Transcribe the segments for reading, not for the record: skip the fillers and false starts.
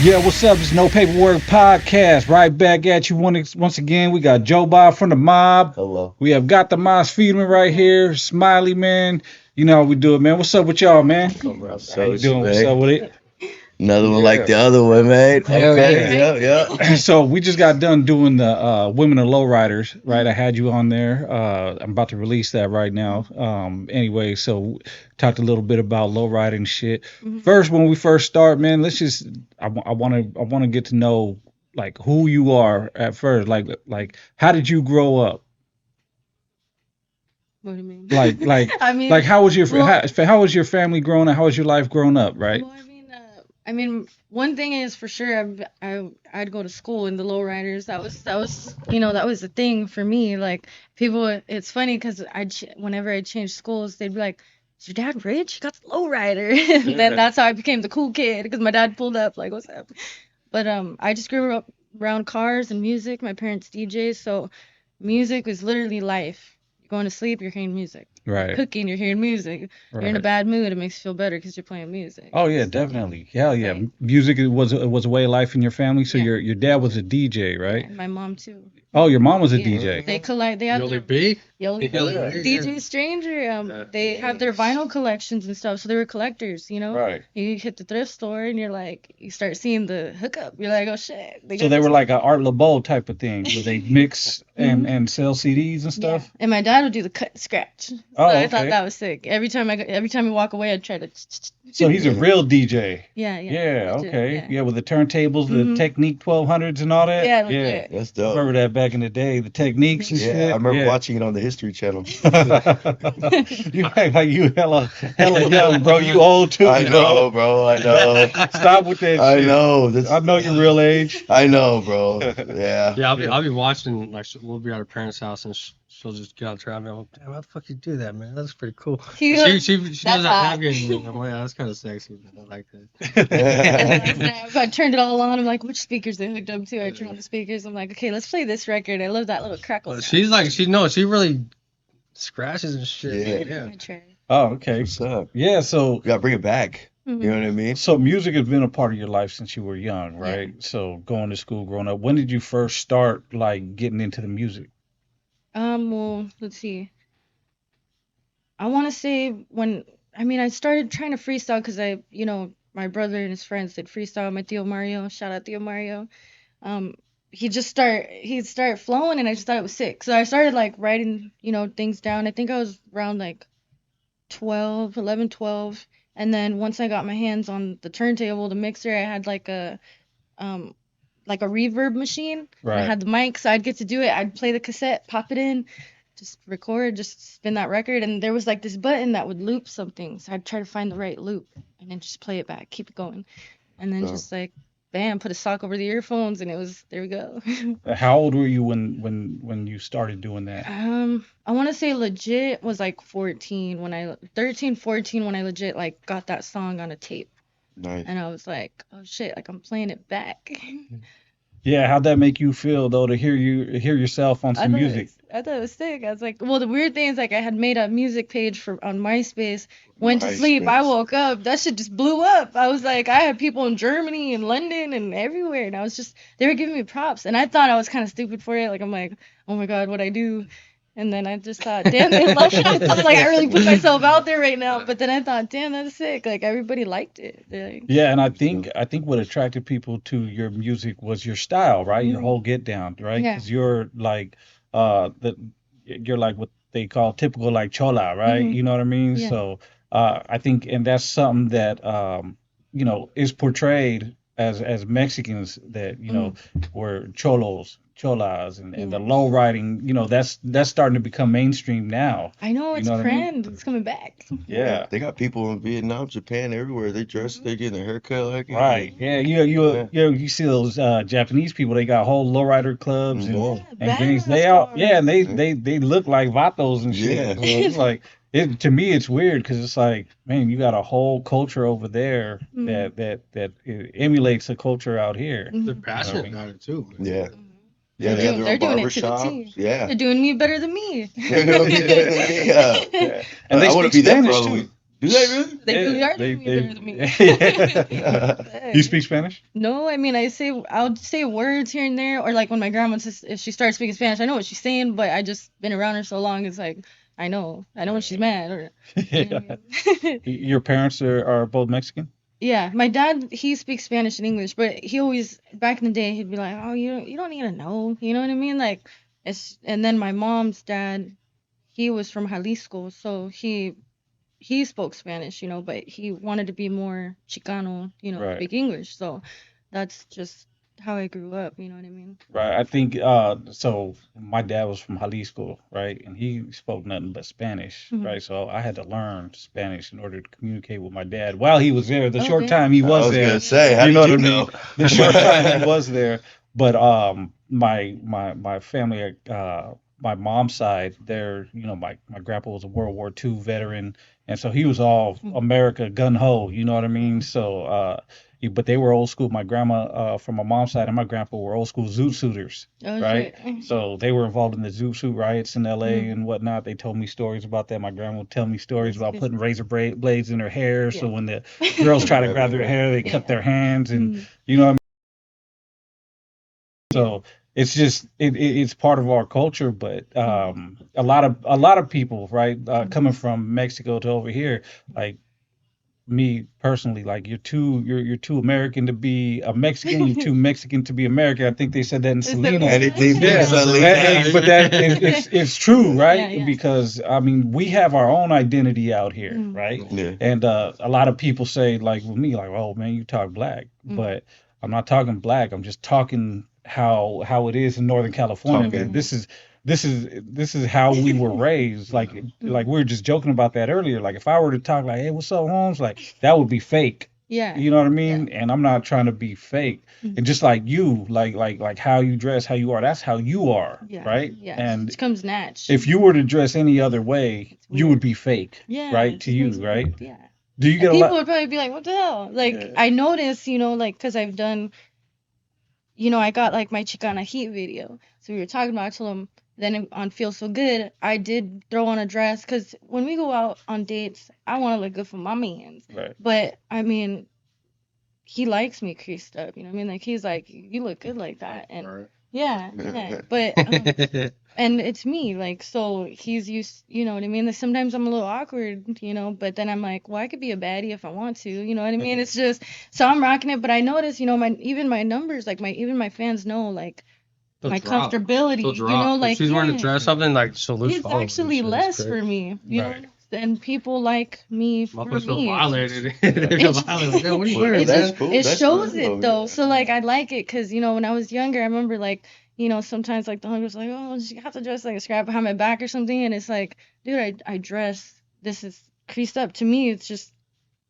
Yeah, what's up? It's No Paperwork Podcast. Right back at you once again. We got Joe Bob from the mob. Hello. We have Gata Mas Firme right here. Smiley, man. You know how we do it, man. What's up with y'all, man? How you doing? What's up with it? Another one like the other one, man. Hell Okay, yeah. yeah. So we just got done doing the Women are Lowriders, right? I had you on there. I'm about to release that right now. Anyway, so talked a little bit about lowriding shit. First, when we first start, man, let's just I want to get to know like who you are at first. Like how did you grow up? What do you mean? I mean, like how was your well, how was your family growing up? How was your life growing up, right? well, I mean, one thing is for sure, I'd go to school in the lowriders. That was the thing for me. Like people, it's funny because whenever I changed schools, they'd be like, "Is your dad rich? He got the lowrider." And then that's how I became the cool kid because my dad pulled up like, "What's up?" But I just grew up around cars and music. My parents DJs, so music was literally life. You're going to sleep, you're hearing music. Right. Cooking, you're hearing music. You're in a Right. bad mood, it makes you feel better because you're playing music. Oh yeah, So, definitely. Hell yeah. right. Music was a way of life in your family. So Yeah. your dad was a DJ, right? And my mom too. Oh, your mom was a Yeah. DJ. They have Yoli their B? Yoli Yeah. DJ Stranger. They have their vinyl collections and stuff, so they were collectors, Right. You hit the thrift store and you start seeing the hookup. You're like, oh shit. So they were like an Art LeBeau type of thing where they mix and sell CDs and Yeah. stuff. And my dad would do the cut and scratch. So Oh, I thought okay. that was sick. Every time we walk away, I'd try to. So he's a real DJ. Yeah. Yeah, legit, okay. Yeah, with the turntables, the Mhm. Technique 1200s and all that. Yeah, Yeah. legit. That's I dope. remember that back in the day, the Techniques and Yeah, shit. I remember Yeah. watching it on the History Channel. You act like you hella young, bro. You old too. I know, bro. I know. Stop with that I shit. know. I know your real age. I know, bro. Yeah. Yeah, I'll be watching, like, we'll be at her parents' house and she'll just get out the trap and I'm like, damn, how the fuck you do that, man? That's pretty cool. He She goes, she "That's knows how hot." navigating. I'm like, yeah, that's kind of sexy, man. I like that. And I turned it all on. I'm like, which speakers they hooked up to? I turned on the speakers. I'm like, okay, let's play this record. I love that little crackle. Well, sound. she's like, she really scratches and shit. Yeah. I try. Oh, okay. What's up? Yeah, so We gotta bring it back. You know what I mean? so music has been a part of your life since you were young, right? So going to school, growing up. When did you first start like getting into the music? Well, let's see. I want to say I started trying to freestyle because my brother and his friends did freestyle. My Tio Mario, shout out Tio Mario. Um, he'd start flowing, and I just thought it was sick. So I started like writing, things down. I think I was around like 11, 12. And then once I got my hands on the turntable, the mixer, I had um, like a reverb machine. And I Right. had the mic, so I'd get to do it. I'd play the cassette, pop it in, just record, just spin that record. And there was like this button that would loop something. So I'd try to find the right loop and then just play it back, keep it going. And then Oh. just like, bam, put a sock over the earphones and there we go. How old were you when you started doing that? I want to say legit was like 13, 14 when I legit like got that song on a tape. Nice. And I was like, oh shit, like I'm playing it back. Yeah, how'd that make you feel though to hear yourself on some music? I thought it was sick. I was like, well, the weird thing is like I had made a music page on MySpace, went to sleep, I MySpace. woke up, that shit just blew up. I was like, I had people in Germany and London and everywhere, and they were giving me props, and I thought I was kind of stupid for it. Like I'm like, oh my god, what I do? And then I just thought, damn, they love it. I thought like I really put myself out there right now. But then I thought, damn, that's sick. Like everybody liked it. They're like, Yeah, and I think what attracted people to your music was your style, right? Your whole get down, right? Yeah. Because you're like you're like what they call typical like chola, right? Mhm. You know what I mean? Yeah. So I think, and that's something that is portrayed as Mexicans that were cholas, and the Yeah. low riding, that's starting to become mainstream now. I know it's know what I mean? trend. It's coming back. Yeah. They got people in Vietnam, Japan, everywhere. They dress, they getting their haircut like it. Right. Yeah. You see those Japanese people. They got whole lowrider clubs and, Yeah. and things. Badass They out. cars. Yeah, and they look like vatos and shit. Yeah. So it's like to me it's weird because it's like, man, you got a whole culture over there that emulates the culture out here. They're Mhm. passionate Okay. about it too. Yeah. Mhm. Yeah, they have their They're own doing barber it to the T. shops. Yeah. They're doing me better than me. They're doing me better than me, yeah. And they I want speak to be that Spanish brother. too. Do they really? They really Yeah, are doing me better than me. yeah. You speak Spanish? No, I mean I'll say words here and there, or like when my grandma says if she starts speaking Spanish, I know what she's saying, but I just been around her so long, it's like I know when she's mad, or you know what I mean? Your parents are both Mexican? Yeah, my dad, he speaks Spanish and English, but he always, back in the day, he'd be like, "Oh, you don't need to know," you know what I mean? Like, and then my mom's dad, he was from Jalisco, so he spoke Spanish, but he wanted to be more Chicano, Right. speak English. So that's just how I grew up, you know what I mean? Right. I think so my dad was from Jalisco, right? And he spoke nothing but Spanish, Mhm. right? So I had to learn Spanish in order to communicate with my dad while he was there. The short Okay. time he I was was there, gonna say, how you did know what you I mean? know? The short time he was there. But my family my mom's side, there, my grandpa was a World War II veteran, and so he was all America gun ho, you know what I mean? So but they were old school. My grandma from my mom's side and my grandpa were old school Zoot suiters, Oh, right? shit. So they were involved in the Zoot suit riots in LA Mhm. and whatnot. They told me stories about that. My grandma would tell me stories That's about good. putting razor blades in their hair, so Yeah. when the girls try to Grab grab your their hair. hair, they Yeah. cut their hands, and Mhm. you know what I mean? Yeah. So it's just it's part of our culture. But Mhm. a lot of people, right, Mhm. coming from Mexico to over here, like me personally, like you're too American to be a Mexican, you're too Mexican to be American. I think they said that in Is that Selena. what Anything it for Yeah, is? Selena. but it's true, Yeah, right? yeah. Because I mean, we have our own identity out here, Mhm. right? Yeah. And a lot of people say, like with me, like, oh man, you talk black, Mhm. but I'm not talking black. I'm just talking how it is in Northern California, man. Talking. This is how we were raised. Like we were just joking about that earlier. Like if I were to talk like, hey, what's up, Holmes? Like that would be fake. Yeah. You know what I Yeah. mean? And I'm not trying to be fake. Mhm. And just like you, like how you dress, how you are, that's how you are, Yeah. right? Yeah. And It comes natch. if you were to dress any other way, It's you weird. would be fake, Yeah. right? It To just you, makes me right? yeah. Do you And get a people lot? would probably be like, "What the hell?" Like Yeah. I noticed, because I've done, I got like my Chicana Heat video. So we were talking about. I told him then on Feel So Good, I did throw on a dress because when we go out on dates, I want to look good for my mans. Right. But I mean, he likes me creased up. You know what I mean? Like he's like, "You look good like that," and yeah, yeah. But and it's me, like, so he's used, you know what I mean? Like, sometimes I'm a little awkward, but then I'm like, well, I could be a baddie if I want to, you know what I mean? It's just, so I'm rocking it, but I notice, even my numbers, like my fans know, like, They'll my drop. comfortability, They'll drop. If like, she's wearing a yeah, dress, something like she'll lose it's followers and actually shit. It's less crazy. for me, Right. and people like me for Motherfuckers feel me. violated. They feel It's violated. Like, yo, what are you Well, wearing, that's man? cool. it That's shows cool. it Oh, though. yeah. So like I like it because when I was younger, I remember like sometimes like the hunger's like, oh, you have to dress like a scrap behind my back or something, and it's like, dude, I dress. This is creased up. To me, it's just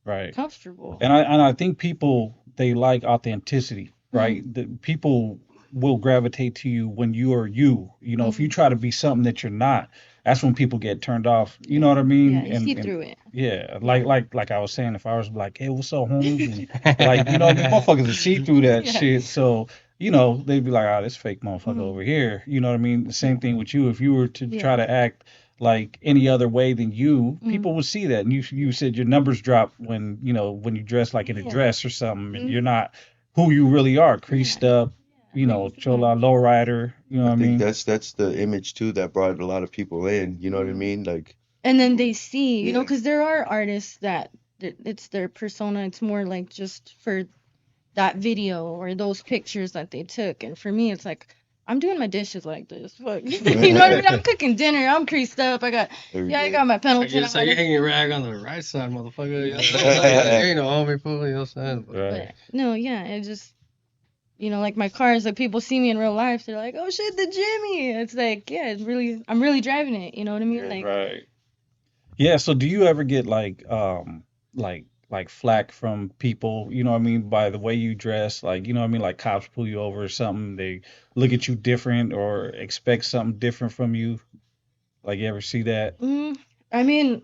Right. comfortable. And I think people, they like authenticity, right? Mhm. The people will gravitate to you when you are you. If you Mhm. try to be something that you're not, that's when people get turned off. You know Yeah. what I mean? Yeah, you see And through it. yeah, Yeah. like I was saying, if I was like, hey, what's up, Holmes? And like, motherfuckers will see through that Yeah. shit. So, they'd be like, oh, this fake motherfucker Mhm. over here. You know what I mean? The same Yeah. thing with you. If you were to try Yeah. to act like any other way than you, Mhm. people would see that. And you said your numbers drop when you dress like in a Yeah. dress or something, and Mhm. you're not who you really are, creased Yeah. up, Yeah. Like, what's going chola on? lowrider. You know I what I think mean? that's the image too that brought a lot of people in. You know what I Mhm. mean? Like, And then they see, yeah. because there are artists that it's their persona. It's more like just for that video or those pictures that they took. And for me, it's like, I'm doing my dishes like this. Fuck. You know what I mean? I'm cooking dinner. I'm creased up. I Every I day. got my I Pendleton guess like you on. hanging your rag on the right side, motherfucker. You ain't no homie, fool. You know what I'm saying? But Right. But no, yeah, it just, like my cars, like people see me in real life. They're like, oh shit, the Jimmy. It's like, yeah, I'm really driving it. You know what I mean? Like, Right. Yeah, so do you ever get like flack from people, you know what I mean, by the way you dress, like, you know what I mean, like cops pull you over or something, they look at you different or expect something different from you. Like you ever see that? I mean,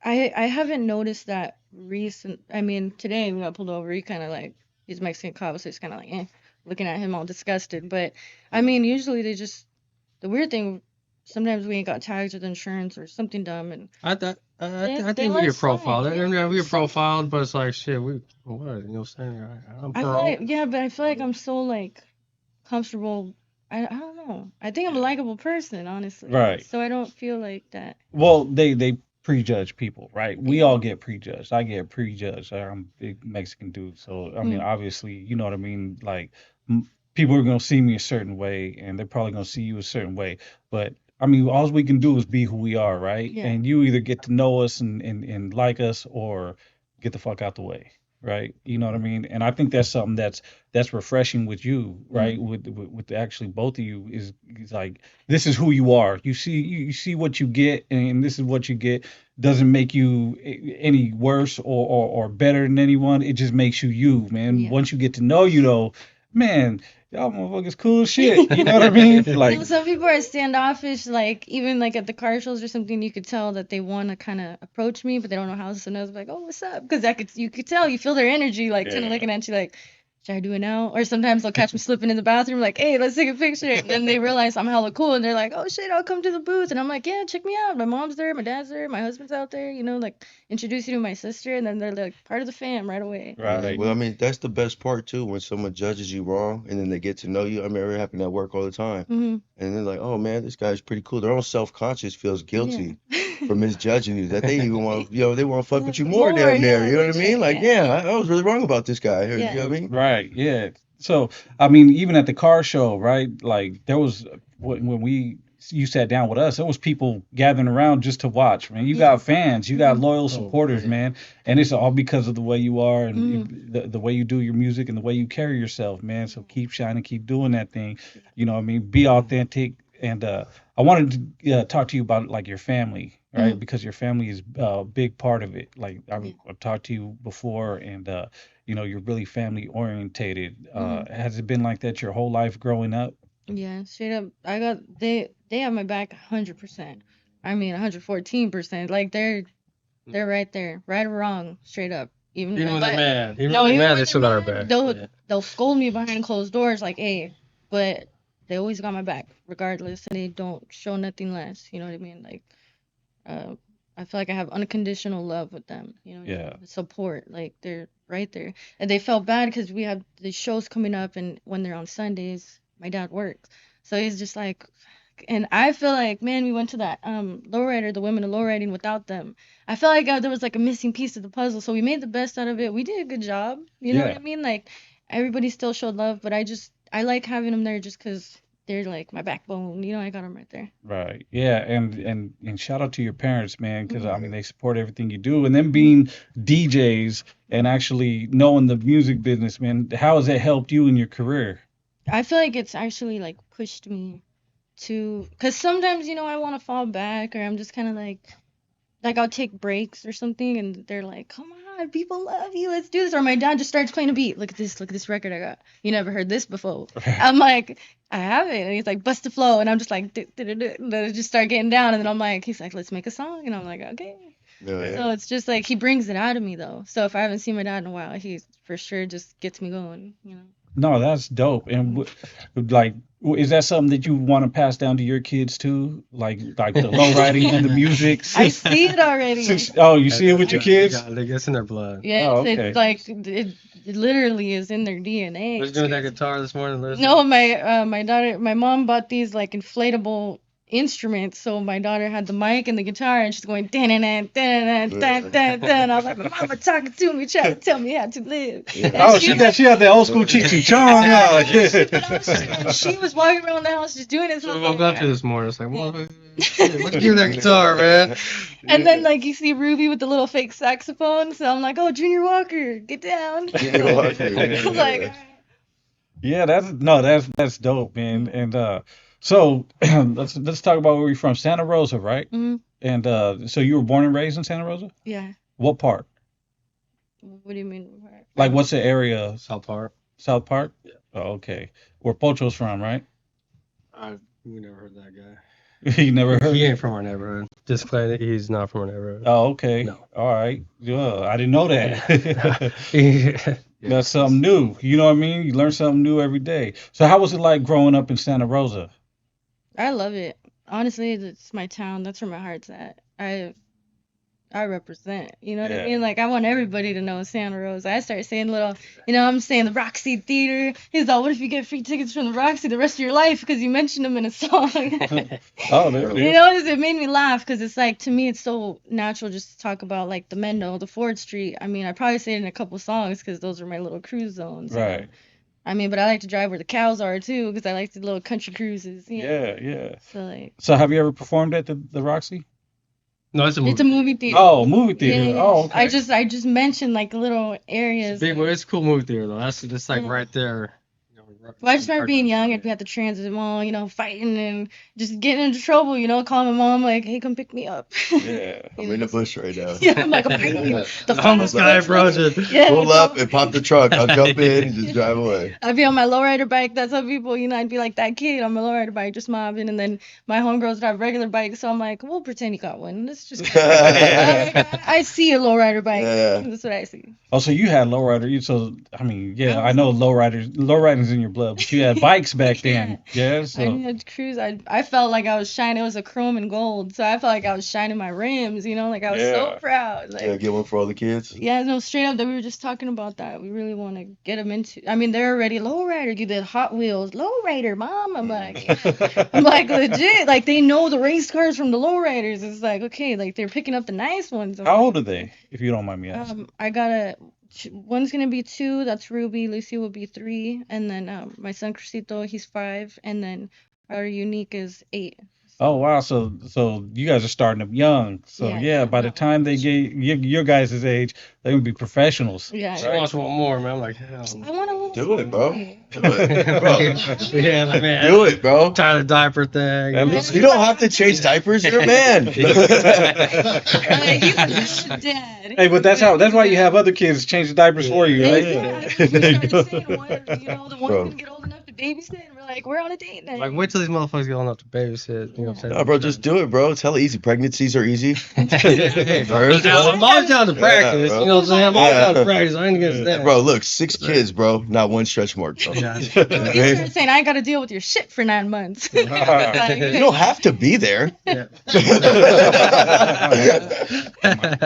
I haven't noticed that recent. I mean, today we got pulled over. He kind of like he's Mexican cop, so he's kind of like looking at him all disgusted. But I mean, usually the weird thing. Sometimes we ain't got tags with insurance or something dumb, and I thought I They think we like get profiled. signs, Yeah, we get some profiled, but it's like shit. What? You know what I'm saying? I'm I feel parole. like, yeah, but I feel like I'm so like comfortable. I don't know. I think I'm a likable person, honestly. Right. So I don't feel like that. Well, they prejudge people, right? We Yeah. all get prejudged. I get prejudged. I'm a big Mexican dude, so I mean, Mm. obviously, you know what I mean. Like, people are gonna see me a certain way, and they're probably gonna see you a certain way. But I mean, all we can do is be who we are, right? Yeah. And you either get to know us and like us, or get the fuck out the way, right? You know what I mean? And I think that's something that's refreshing with you, right? With actually both of you is like, this is who you are. You see what you get, and this is what you get. Doesn't make you any worse or better than anyone. It just makes you you, man. Yeah. Once you get to know you, though, man, y'all motherfuckers cool as shit. You know what I mean? Like, No, some people are standoffish, like even like at the car shows or something. You could tell that they want to kind of approach me, but they don't know how. So I was like, "Oh, what's up?" Because you could tell, you feel their energy, like kind Yeah. of looking at you, like, "Should I do it now?" Or sometimes they'll catch me slipping in the bathroom, like, "Hey, let's take a picture." And then they realize I'm hella cool, and they're like, "Oh shit, I'll come to the booth." And I'm like, "Yeah, check me out. My mom's there, my dad's there, my husband's out there. You know, like introduce you to my sister." And then they're like part of the fam right away. Yeah, right. well, I mean, that's the best part too, when someone judges you wrong and then they get to know you. I mean, it happened at work all the time. Mm-hmm. And they're like, oh man, this guy's pretty cool. Their own self-conscious feels guilty Yeah. for misjudging you, that they even want, they want to fuck with you more More, damn near. yeah, You know what I mean? Like, yeah, I was really wrong about this guy. You yeah. know what I mean? Right, yeah. So, I mean, even at the car show, right? Like, there was when you sat down with us, there was people gathering around just to watch, man. You Yeah. got fans, you got Mhm. loyal Oh, supporters, yeah. man, and it's all because of the way you are and Mhm. the way you do your music and the way you carry yourself, man. So keep shining, keep doing that thing. You know what I mean? Be authentic. And I wanted to talk to you about like your family, right? Mhm. Because your family is a big part of it. Like, Yeah. I've talked to you before, and you know, you're really family orientated. Mhm. Has it been like that your whole life growing up? Yeah, straight up. They have my back 100%. I mean 114%. Like they're right there, right or wrong, straight up. Even when they're But mad, even no, when they're even mad, when they they're still got our mad, back. they'll Yeah. they'll scold me behind closed doors, like, "Hey," but they always got my back, regardless, and they don't show nothing less. You know what I mean? Like, uh, I feel like I have unconditional love with them. You know what I Yeah. mean? Support, like they're right there. And they felt bad because we have the shows coming up, and when they're on Sundays, my dad works, so he's just like, and I feel like, man, we went to that lowrider, the women of lowriding without them. I felt like there was like a missing piece of the puzzle, so we made the best out of it. We did a good job. You know what Yeah. I mean? Like everybody still showed love, but I like having them there just because they're like my backbone. You know, I got them right there. Right. Yeah. And shout out to your parents, man, because I Mhm. mean they support everything you do, and them being DJs and actually knowing the music business, man. How has that helped you in your career? I feel like it's actually like pushed me to, because sometimes, I want to fall back, or I'm just kind of like I'll take breaks or something, and they're like, "Come on, people love you. Let's do this." Or my dad just starts playing a beat. Look at this record I got. You never heard this before. I'm like, I haven't. And he's like, bust the flow, and I'm just like, and then I just start getting down, and then I'm like, he's like, let's make a song, and I'm like, okay. Yeah. So it's just like he brings it out of me though. So if I haven't seen my dad in a while, he for sure just gets me going. No, that's dope. And like, is that something that you want to pass down to your kids too? Like the low riding and the music. I see it already. Oh, you see it with your They kids? got, they gets in their blood. Yes, Oh, okay. it's like it literally is in their DNA. Was It's doing that crazy. guitar this morning, Liz? No, my mom bought these like inflatable instruments. So my daughter had the mic and the guitar, and she's going dan dan dan dan dan dan dan. I was like, "Mama talking to me, trying to tell me how to live." Yeah. Oh, she had that old school Cheech and Chong. She was walking around the house just doing it. So So we I woke was up to like, this morning. It's like, motherfucker, let's give that guitar, man. and then like you see Ruby with the little fake saxophone. So I'm like, "Oh, Junior Walker, get down." Junior Walker, I was like, Yeah, that's dope, man. And so let's talk about where you're from. Santa Rosa, right? mm, And so you were born and raised in Santa Rosa? yeah. What part? What do you mean? Like, what's the area? South Park. South Park? Yeah. Oh, okay. Where Pocho's from, right? We never heard that guy. You never heard? He ain't from our neighborhood. Disclaimer, he's not from our neighborhood. Oh, okay. No. All right. Yeah, I didn't know that. Yeah. That's something new. You know what I mean? You learn something new every day. So how was it like growing up in Santa Rosa? I love it. Honestly, it's my town. That's where my heart's at. I represent. You know what Yeah. I mean? Like, I want everybody to know Santa Rosa. I start saying little, I'm saying the Roxy Theater. He's all, what if you get free tickets from the Roxy the rest of your life because you mentioned them in a song? Oh, there it You is. know, it made me laugh because it's like, to me, it's so natural just to talk about like the Mendo, the Ford Street. I mean, I probably say it in a couple songs because those are my little cruise zones. Right. I mean, but I like to drive where the cows are too because I like the little country cruises. Yeah, yeah. So like, So have you ever performed at the Roxy? No, it's a movie. it's a movie theater. Oh, movie theater. Yeah, yeah. Oh, okay. I just mentioned like little areas. Big, like- it's a cool movie theater though. That's just like Yeah. right there. Well, I just remember being young. I'd be at the transit mall, fighting and just getting into trouble. Calling my mom like, "Hey, come pick me up." Yeah. I'm in the bush right now. Yeah, I'm like, I'm fighting you. The Homeless guy approached it. Yeah, Pull up and pop the trunk. I'll jump in and just drive away. I'd be on my lowrider bike. That's how people, I'd be like that kid on my lowrider bike, just mobbing. And then my homegirls drive regular bikes, so I'm like, we'll pretend you got one. Let's just. I see a lowrider bike. Yeah. That's what I see. Oh, so you had lowrider. So I mean, yeah, I know lowriding's in your blood, but you had bikes back then. Yeah. So. I had to cruise. I felt like I was shining. It was a chrome and gold, so I felt like I was shining my rims. Like I was so Yeah. proud. Like, Yeah, get one for all the kids. yeah, no, straight up that we were just talking about that. We really want to get them into. I mean, they're already lowrider. You did Hot Wheels, lowrider, mom. I'm like legit. Like they know the race cars from the lowriders. It's like okay, like they're picking up the nice ones. How old are they, if you don't mind me asking? I got one's gonna be 2. That's Ruby. Lucy will be 3, and then my son Crucito, he's 5, and then our Unique is 8. Oh wow, so you guys are starting them young. So yeah, by the time they get your guys' age, they would be professionals. Yeah. She wants one more, man. I'm like, hell. I want to Do it, bro. Do it, bro. Yeah, like, man. Do it, bro. Tired of the diaper thing. At least- You don't have to change diapers. You're a man. He's a good dad. Hey, but that's why you have other kids change the diapers for you, right? Yeah. We started saying one, the one's Bro. gonna get old enough to babysit, and we're like, we're on a date night. Like, wait till these motherfuckers get old enough to babysit. You know what I'm saying? No, bro, just do it, bro. It's hella easy. Pregnancies are easy. I'm always down to practice. bro. You know what I'm saying? I'm always down to Yeah. practice. I ain't against that. Bro, look, 6 kids, bro. Not one stretch mark, bro. Yeah. You started saying I ain't gotta deal with your shit for 9 months. You don't have to be there. Yeah.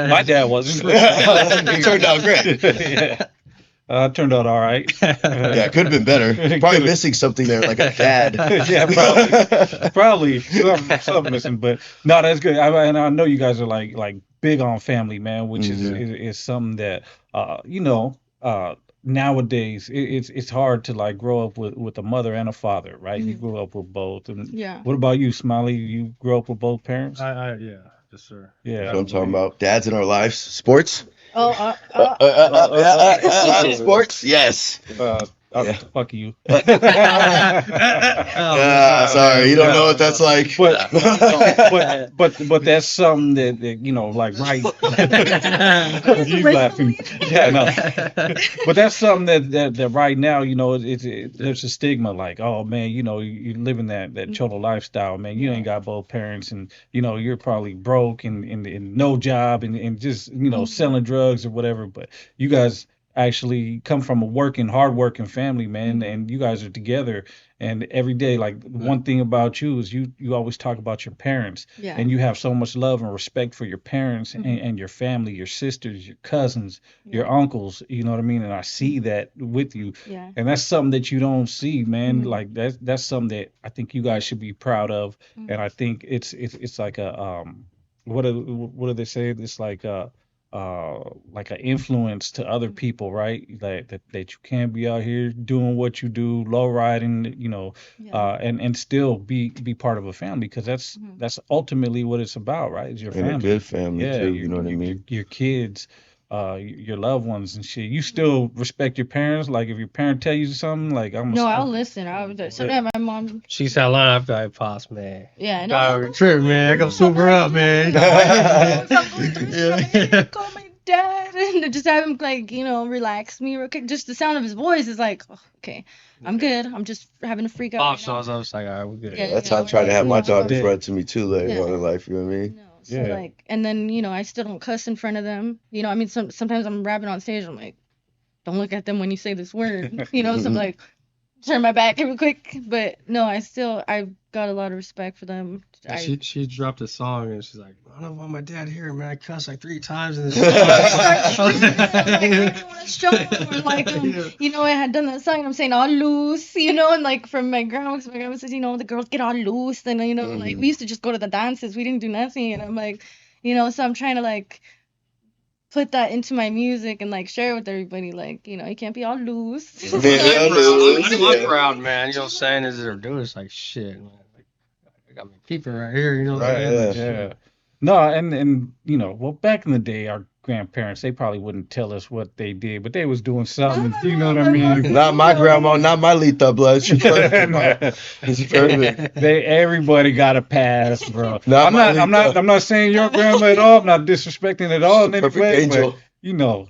My dad wasn't. It turned out great. Yeah. Turned out all right. Yeah, it could have been better. Probably missing something there, like a dad. Yeah, probably something missing, but no, that's good. And I know you guys are like big on family, man, which is something that nowadays it's hard to like grow up with a mother and a father, right? You grew up with both. And Yeah. what about you, Smiley? You grew up with both parents? Yeah, yes, sir. Yeah. That's what I'm talking about. Dads in our lives. Sports? Oh, Sports? Yes. Yeah. Fuck you. Sorry, you don't know what that's like. But that's something that like right. You laughing? Yeah, no. But that's something that right now, there's a stigma like, oh man, you're living that cholo lifestyle, man. You ain't got both parents, and you're probably broke and no job and just selling drugs or whatever. But you guys actually come from a hard-working family, man, and you guys are together. And every day, like one thing about you is you always talk about your parents, Yeah. and you have so much love and respect for your parents and your family, your sisters, your cousins, your uncles. You know what I mean? And I see that with you, Yeah. and that's something that you don't see, man. Like that's something that I think you guys should be proud of, and I think it's like a what do they say? It's like an influence to other people, right? That you can be out here doing what you do, low riding, and still be part of a family, because that's ultimately what it's about, right? It's your And family. a good family, too. You know what I mean? Your kids, your loved ones and shit. You still respect your parents. Like if your parent tell you something, like I'll listen. Sometimes my mom. She said, line up, guy, pops, man. Yeah, Got a trip, man. I come super up, man. Call my dad and just have him relax me real quick. Just the sound of his voice is like, oh, okay, I'm good. I'm just having a freak out. Pop shows, I was like, all right, we're good. Yeah. That's how I'm trying to have my daughter Yeah. run to me, too, later Yeah. on in life. You know what I mean? No, so Yeah. and then I still don't cuss in front of them. I mean, sometimes I'm rapping on stage. I'm like, don't look at them when you say this word. So I'm like, turn my back real quick. But no, I got a lot of respect for them. Yeah, she dropped a song and she's like, I don't want my dad here, man. I cussed like 3 times in this I song. didn't want to show him, or like, you know, I had done that song and I'm saying all loose, you know, and like from my grandma, because my grandma says, you know, the girls get all loose, and you know, like we used to just go to the dances, we didn't do nothing, and I'm like, you know, so I'm trying to like put that into my music and like share it with everybody, like, you know, you can't be all loose. Yeah, loose, I'm yeah. proud, man. You know what I'm saying? Is they're doing it's like shit, man. Like, I got my people right here, you know what Right, I'm saying? yeah. Like, Yeah. shit. No, and you know, well, back in the day, our grandparents, they probably wouldn't tell us what they did, but they was doing something. You know what I mean? Not my grandma, not my lethal blood. She's perfect. She's perfect. Everybody got a pass, bro. Not my I'm not saying your grandma at all. I'm not disrespecting at all in any Perfect way, angel. but you know,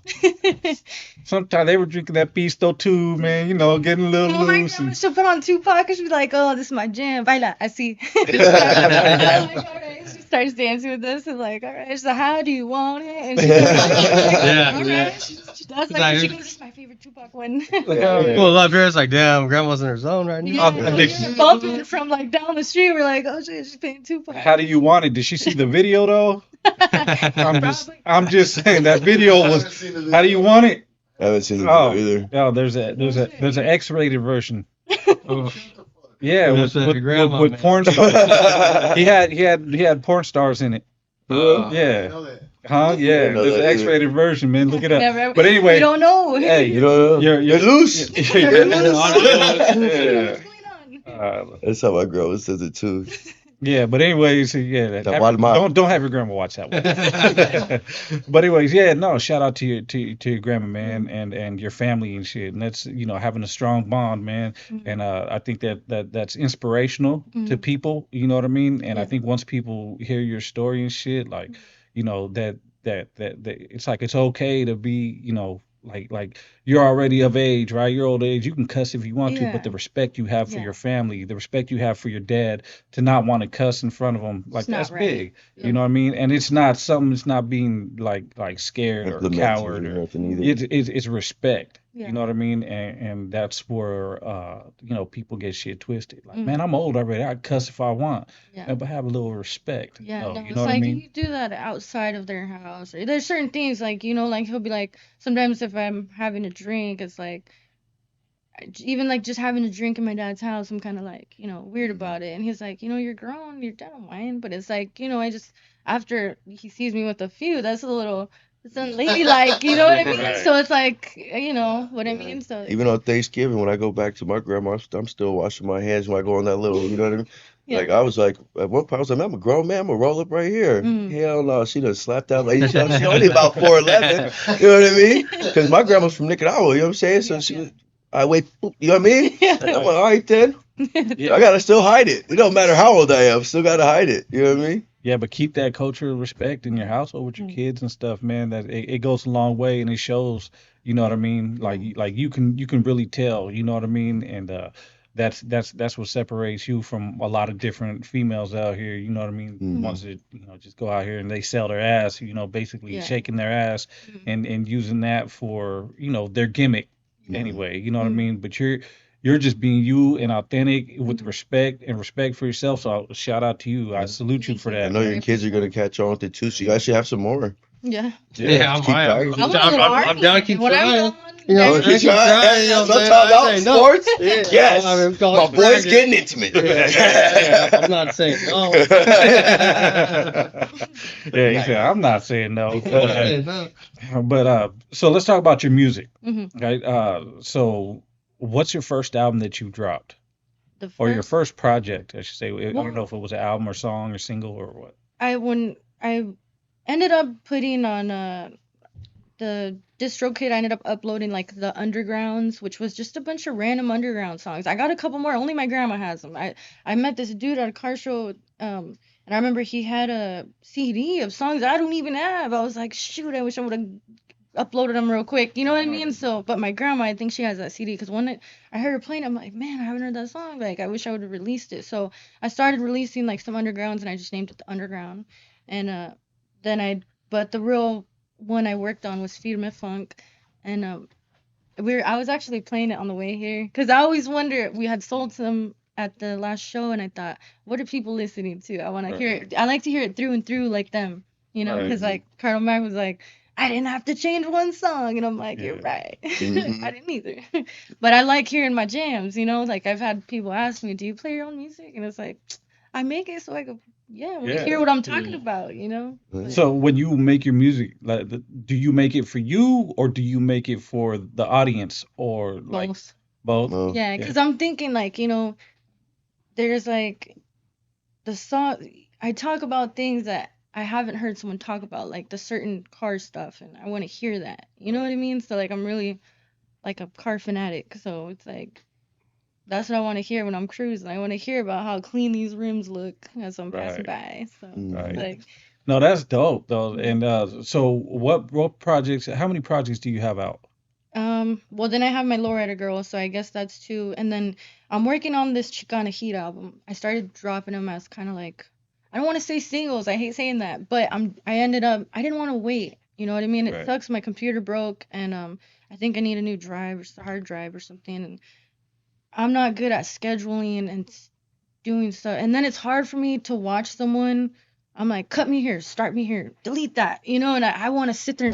sometimes they were drinking that Pisto too, man. You know, getting a little Oh my loose. grandma, And, she'll put on Tupac and she'll be like, oh, this is my jam. Baila, I see. I'm like, all right. She starts dancing with us and like, all right, so how do you want it? And she's like, Yeah, all yeah. right. She does like, she goes, this is my favorite Tupac one. Well, up here it's like, damn, grandma's in her zone right Yeah, now. I think- you're bumping from like down the street. We're like, oh shit, she's playing Tupac. how do you want it? Did she see the video though? Probably. I'm just saying that video was. How do you want it? I haven't seen the Oh, video either. oh, there's an X-rated version. Oh, Yeah, That's with what your grandma, man. porn stars. He had porn stars in it. Yeah. Huh? Yeah. didn't know There's an that either. X-rated version, man. Look it up. Never, But anyway, you don't know. hey, You know, you're you're loose. You're What's Yeah. going on? That's how my grandma says it too. Yeah, but anyways, yeah, Walmart. don't have your grandma watch that one. But anyways, yeah, no, shout out to your grandma, man, and your family and shit, and that's having a strong bond, man, and I think that's inspirational to people, you know what I mean, and I Yeah. think once people hear your story and shit, like, that it's like it's okay to be, like you're already of age, right? You're old age. You can cuss if you want to, but the Yeah. respect you have for Yeah. your family, the respect you have for your dad, to not want to cuss in front of them, like It's not that's right. big. Yeah. You know what I mean? And it's not something. It's not being like scared or Implemented coward or or nothing either. it's respect. Yeah. You know what I mean? And that's where people get shit twisted. Like, Mhm. man, I'm old already. I cuss if I want. Yeah. But have a little respect. Yeah, no, You it's know what I like mean? you do that outside of their house. Or there's certain things like, like he'll be like, sometimes if I'm having a drink, it's like, even like just having a drink in my dad's house, I'm kind of like, weird about it. And he's like, you're grown, your dad don't mind. But it's like, I just, after he sees me with a few, it's unladylike, you know what I mean? Right. So it's like, you know what I mean? So Even on Thanksgiving, when I go back to my grandma, I'm still washing my hands when I go on that little, you know what I mean? Yeah. Like, I was like, at one point, I was like, man, I'm a grown man, I'm gonna roll up right here. Hell no, she done slapped that lady. She only about 4'11, you know what I mean? Because my grandma's from Nicaragua, you know what I'm saying? So I wait, you know what I mean? Yeah. And I'm like, all right then. I gotta still hide it. It don't matter how old I am, still gotta hide it. You know what I mean? Yeah, but keep that cultural respect in your household with your kids and stuff, man. That it goes a long way and it shows, you know what I mean? Like you can really tell, you know what I mean? And that's what separates you from a lot of different females out here, you know what I mean? Ones that, just go out here and they sell their ass, basically Yeah. shaking their ass and using that for, their gimmick anyway, you know what I mean? But you're just being you and authentic with respect for yourself. So shout out to you. I salute you for I that. know man. your kids are gonna catch on with it too, so you guys should have some more. Yeah. Yeah, keep trying. I'm down to keep trying. You know, Oh, keep keep trying. trying, you know what I'm saying? Sometimes I out say no. sports, Yeah. yes. I mean, call My it boy's bragging. getting intimate. Yeah, I'm not saying no. Yeah, he said, I'm not saying no. Yeah, no. But so let's talk about your music. Mhm. Right? So what's your first album that you dropped? The Or your first, first project, I should say. I Well- don't know if it was an album or song or single or what. I ended up putting on the DistroKid. I ended up uploading like the Undergrounds, which was just a bunch of random underground songs. I got a couple more. Only my grandma has them. I met this dude at a car show, and I remember he had a CD of songs I don't even have. I was like, shoot, I wish I would have uploaded them real quick. You know what I mean? So, but my grandma, I think she has that CD because one night I heard her playing. I'm like, man, I haven't heard that song. Like, I wish I would have released it. So I started releasing like some undergrounds, and I just named it the Underground. And but the real one I worked on was Firme Funk, and I was actually playing it on the way here because I always wonder. We had sold some at the last show, and I thought, what are people listening to? I want to hear it. I like to hear it through and through like them, because like Colonel Mac was like, I didn't have to change one song, and I'm like, you're right. I didn't either. But I like hearing my jams, like I've had people ask me, do you play your own music? And it's like, I make it so I can, hear what I'm talking about, So when you make your music, like, do you make it for you or do you make it for the audience or like Both. both? Yeah, because I'm thinking like, there's like the song, I talk about things that I haven't heard someone talk about, like the certain car stuff, and I want to hear that. You know what I mean? So like I'm really like a car fanatic, so it's like that's what I want to hear when I'm cruising. I want to hear about how clean these rims look as I'm passing by. So like, No, that's dope though. And so what projects? How many projects do you have out? well then I have my Lowrider Girl, so I guess that's two, and then I'm working on this Chicana Heat album. I started dropping them as kind of like, I don't want to say singles. I hate saying that, but I ended up, I didn't want to wait. You know what I mean? It sucks. My computer broke, and I think I need a new drive or hard drive or something, and I'm not good at scheduling and doing stuff. And then it's hard for me to watch someone. I'm like, cut me here, start me here, delete that, and I want to sit there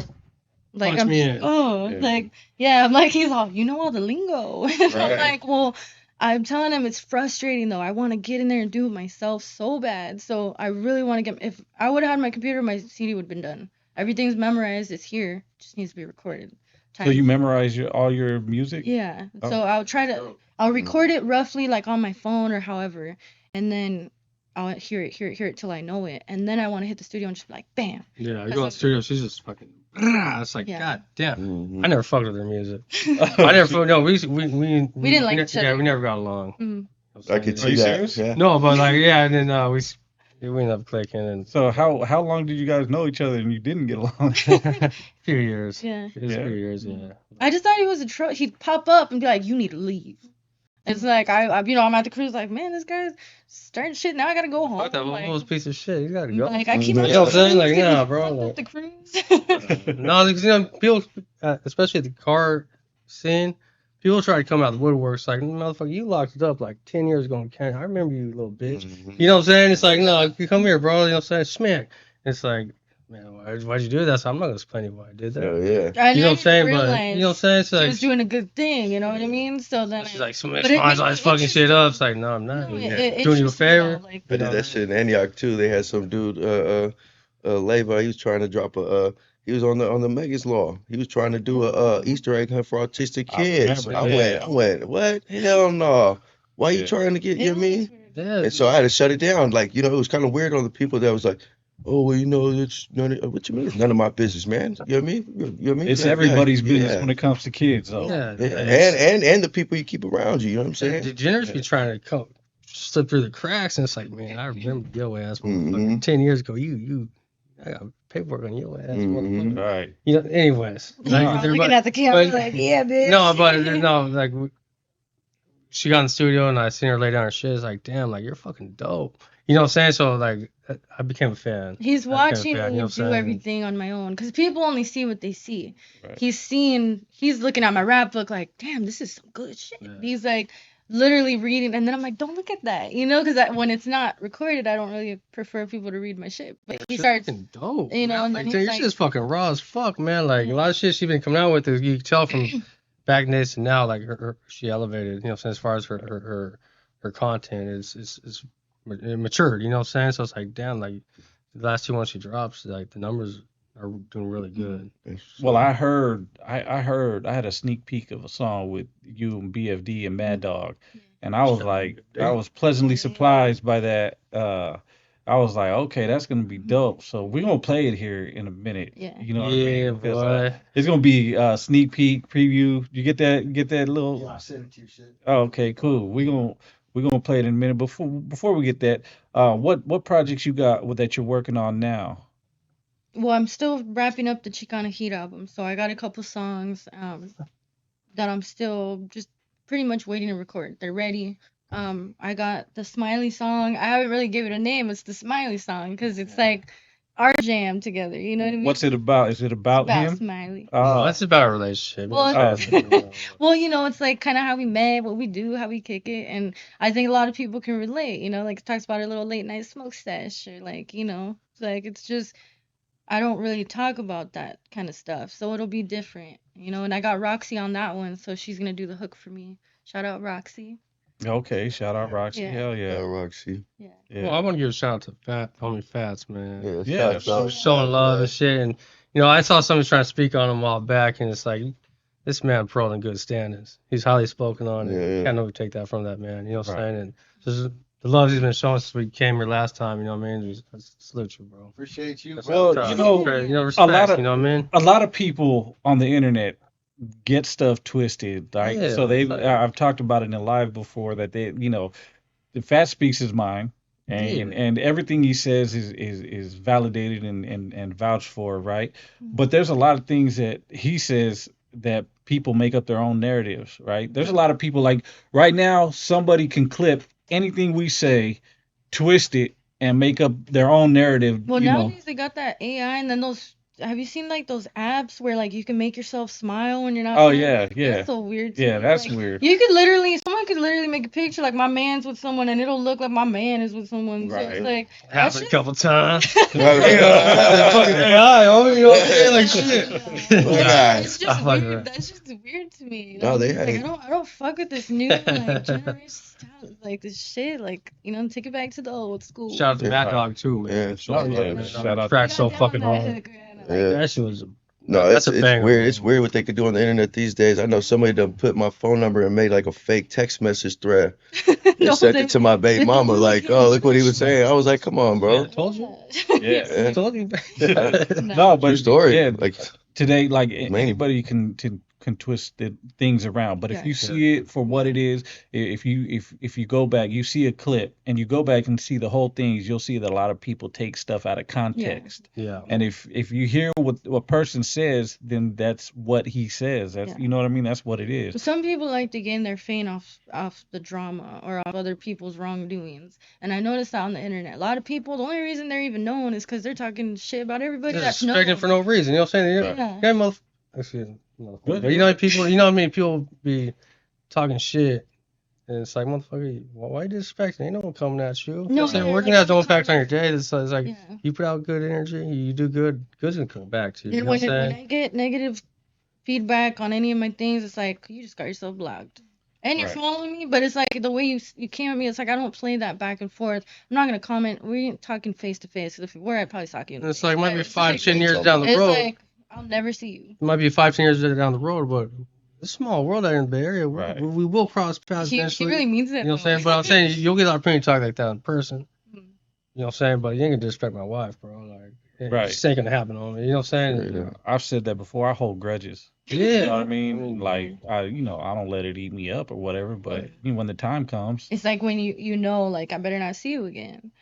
like Punch I'm me in. I'm like, he's all, all the lingo. And I'm like, well, I'm telling him it's frustrating though. I want to get in there and do it myself so bad. So I really want to get, if I would have had my computer, my CD would have been done. Everything's memorized, it's here, just needs to be recorded. So you memorize all your music? Yeah. Oh. So I'll record it roughly like on my phone or however, and then I'll hear it till I know it, and then I want to hit the studio and just be like, bam. Yeah, you go in the studio, she's just fucking. It's like, God damn. I never fucked with her music. No, we didn't like each other. Yeah, we never got along. I could see Are you that. serious? Yeah. No, but like, yeah, and then we ended up clicking. And So how long did you guys know each other and you didn't get along? a few years. Yeah. It was a few years, yeah. I just thought he was a troll. He'd pop up and be like, you need to leave. It's like, I'm at the cruise like, man, this guy's starting shit. Now I gotta go home. Fuck that like, whole piece of shit. You gotta go. Like, I keep You on know what I'm saying? Like, getting nah, bro, fucked like- up the cruise. No, because people, especially at the car scene, people try to come out of the woodworks like, motherfucker, you locked it up like 10 years ago in Canada. I remember you, little bitch. You know what I'm saying? It's like, no, you come here, bro. You know what I'm saying? Smack. It's like, man, why'd you do that? So I'm not gonna explain to you why I did that. Oh, yeah. I You know what I'm saying? But realized you know what I'm saying? It's she like, was doing a good thing. You know what I mean? So then she's like, but it spawns all makes this me fucking shit up. It's like, no, I'm not. No, doing it you a interests me, favor. though, like, I did that shit in Antioch too. They had some dude, Leva. He was trying to drop he was on the Megan's Law. He was trying to do a Easter egg hunt for autistic kids. remember I went, what? Hell no. Why you trying to get? You know what I mean? Yeah. And so I had to shut it down. Like, it was kind of weird on the people that was like, oh, well, it's none of, what you mean? It's none of my business, man. You know what I mean? You know what I mean? It's Yeah, everybody's yeah, business yeah. when it comes to kids, though. Yeah. And the people you keep around you. You know what I'm saying? Degenerates be trying to slip through the cracks, and it's like, man, I remember your ass motherfucker. Mhm. 10 years ago, I got paperwork on your ass, motherfucker. Right. Anyways. I'm looking at the camera but- like, yeah, bitch. No, but no, like, she got in the studio, and I seen her lay down her shit. It's like, damn, like, you're fucking dope. You know what I'm saying? So, like, I became a fan. He's watching fan, me you know what I'm do saying? everything on my own, because people only see what they see. Right. He's looking at my rap book like, damn, this is some good shit. Yeah. He's like literally reading, and then I'm like, don't look at that, because when it's not recorded, I don't really prefer people to read my shit. But he starts, Fucking dope. and Like, then dude, he's your like, shit's fucking raw as fuck, man. Like, a lot of shit she's been coming out with, you can tell from back in this and now, like, she elevated, you know what I'm saying, as far as her content is matured, you know what I'm saying? So it's like, damn, like, the last 2 months she drops, like, the numbers are doing really good. Well, I heard I had a sneak peek of a song with you and BFD and Mad Dog, and I was like, I was pleasantly surprised by that. I was like, okay, that's gonna be dope. So we're gonna play it here in a minute. Yeah. You know what I mean? Yeah, 'Cause, boy. it's gonna be sneak peek preview. You get that little? Yeah, I sent it to you, shit. Oh, okay, cool. We're gonna play it in a minute. Before we get that, what projects you got that you're working on now? well, I'm still wrapping up the Chicana Heat album, so I got a couple songs that I'm still just pretty much waiting to record. They're ready. I got the Smiley song. I haven't really given it a name. It's the Smiley song because it's like our jam together. You know what I mean? What's it about? Is it about About him? Smiley. No, it's about a relationship. Well, Oh. well, it's like kind of how we met, what we do, how we kick it, and I think a lot of people can relate. Like it talks about our little late night smoke stash, or like it's like it's just I don't really talk about that kind of stuff, so it'll be different. And I got Roxy on that one, so she's gonna do the hook for me. Shout out Roxy. Okay, shout out Roxy. Yeah. Hell yeah. Roxy. Yeah. Yeah. Well, I want to give a shout out to homie Fats, man. Yeah, Yeah, shouts out. Showing love and shit. And I saw somebody trying to speak on him a while back, and it's like this man pro in good standings. He's highly spoken on, and Yeah. can't never take that from that man. You know what I'm Right. saying? And just the love he's been showing since we came here last time. You know what I mean? Salute you, bro. Appreciate you, That's bro. what Well, I'm you trying. know, respect. lot of- You know what I mean? a lot of people on the internet get stuff twisted, right? Yeah, So it's like- I've talked about it in live before that the Fat speaks his mind, and Yeah. and everything he says is validated and vouched for, right? But there's a lot of things that he says that people make up their own narratives, right? There's a lot of people like right now somebody can clip anything we say, twist it, and make up their own narrative. Well, nowadays they got that AI, and then those. Have you seen like those apps where like you can make yourself smile when you're not? Oh smiling? yeah. That's so weird. To Yeah, me. that's Like, weird. Someone could literally make a picture like my man's with someone, and it'll look like my man is with someone. So Right. it's like Happened a couple times. Yeah. Fucking AI, oh, you know what I'm saying? Like shit. Yeah. it's I just fuck weird. with That's just weird to me. No, they Like, had- I don't fuck with this new like generation style, like this shit. Like take it back to the old school. Shout out to Yeah. Mad Dog too, man. Yeah, Shout yeah, out, man. shout out. Track so Got down fucking on that hard. hook, man. Yeah. That shit was. No, That's it's a banger, weird. bro. It's weird what they could do on the internet these days. I know somebody done put my phone number and made like a fake text message thread and No, sent they- it to my baby mama. Like, oh, look what he was saying. I was like, come on, Yeah, bro. told you. Yeah. Yeah. Told you. No, but True story. yeah, Like, today like Man. anybody can twist things around, but if Yeah. you see it for what it is, if you go back, you see a clip and you go back and see the whole things, you'll see that a lot of people take stuff out of context. Yeah. And if you hear what a person says, then that's what he says. That's Yeah. you know what I mean. That's what it is. Some people like to gain their fame off the drama or off other people's wrongdoings, and I noticed that on the internet. A lot of people, the only reason they're even known is because they're talking shit about everybody Just that's known. expecting for no reason. You know what I'm saying? Yeah. Yeah, Excuse me. But you know how people, how many people be talking shit, and it's like, motherfucker, why you disrespecting? Ain't no one coming at you. No, saying yeah, working like, out the impact on your day. It's like Yeah. you put out good energy, you do good, good's gonna come back to you. You And know what I'm when saying? I get negative feedback on any of my things, it's like you just got yourself blocked. And you're Right. following me, but it's like the way you came at me. It's like I don't play that back and forth. I'm not gonna comment. We ain't talking face to face. If we were, I'd probably talk you. in the And it's face. like might But be it's 5, like- 10 years down the It's road. like I'll never see you. It might be 5, 10 years down the road, but it's a small world out here in the Bay Area. Right. We will cross paths He eventually. really means it. You know what I'm saying? But I'm saying you'll get the opportunity to talk like that in person. Mhm. You know what I'm saying? But you ain't gonna disrespect my wife, bro. Like, it Right. just ain't gonna happen on me. You know what I'm saying? Yeah. I've said that before. I hold grudges. Yeah. You know what I mean? Like I don't let it eat me up or whatever. But when the time comes, It's like when you know, like I better not see you again.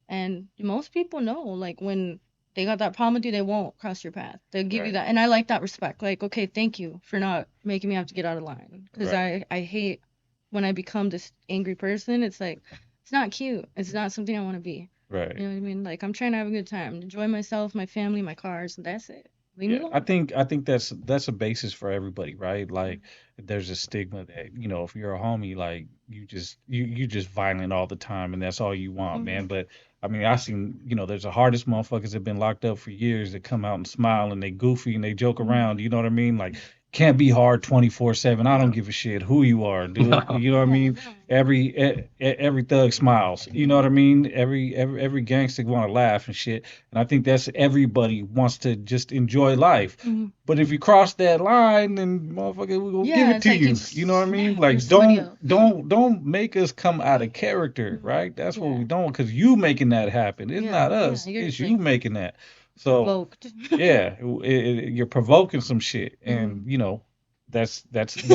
And most people know, like when they got that problem with you, they won't cross your path. They'll give you Right. that, and I like that respect. Like, okay, thank you for not making me have to get out of line, because Right. I hate when I become this angry person. It's like it's not cute. It's not something I want to be. right? You know what I mean? Like I'm trying to have a good time, enjoy myself, my family, my cars, and that's it. Leave me Yeah, alone. I think that's a basis for everybody, right? Like there's a stigma that if you're a homie, like you just violent all the time, and that's all you want, man. But I mean, I seen there's the hardest motherfuckers that been locked up for years that come out and smile and they goofy and they joke around. You know what I mean? Like can't be hard 24/7. I don't give a shit who you are, dude. You know what I mean? Every thug smiles. You know what I mean? Every gangster want to laugh and shit. And I think that's everybody wants to just enjoy life. Mhm. But if you cross that line, then motherfucker, we gonna Yeah, give it it's to like you. it's- You know what I mean? yeah, Like for somebody else. don't make us come out of character, right? That's what we don't, because you making that happen. It's Yeah, not yeah, us. you're It's just you like- making that. So Provoked. yeah, you're provoking some shit, and that's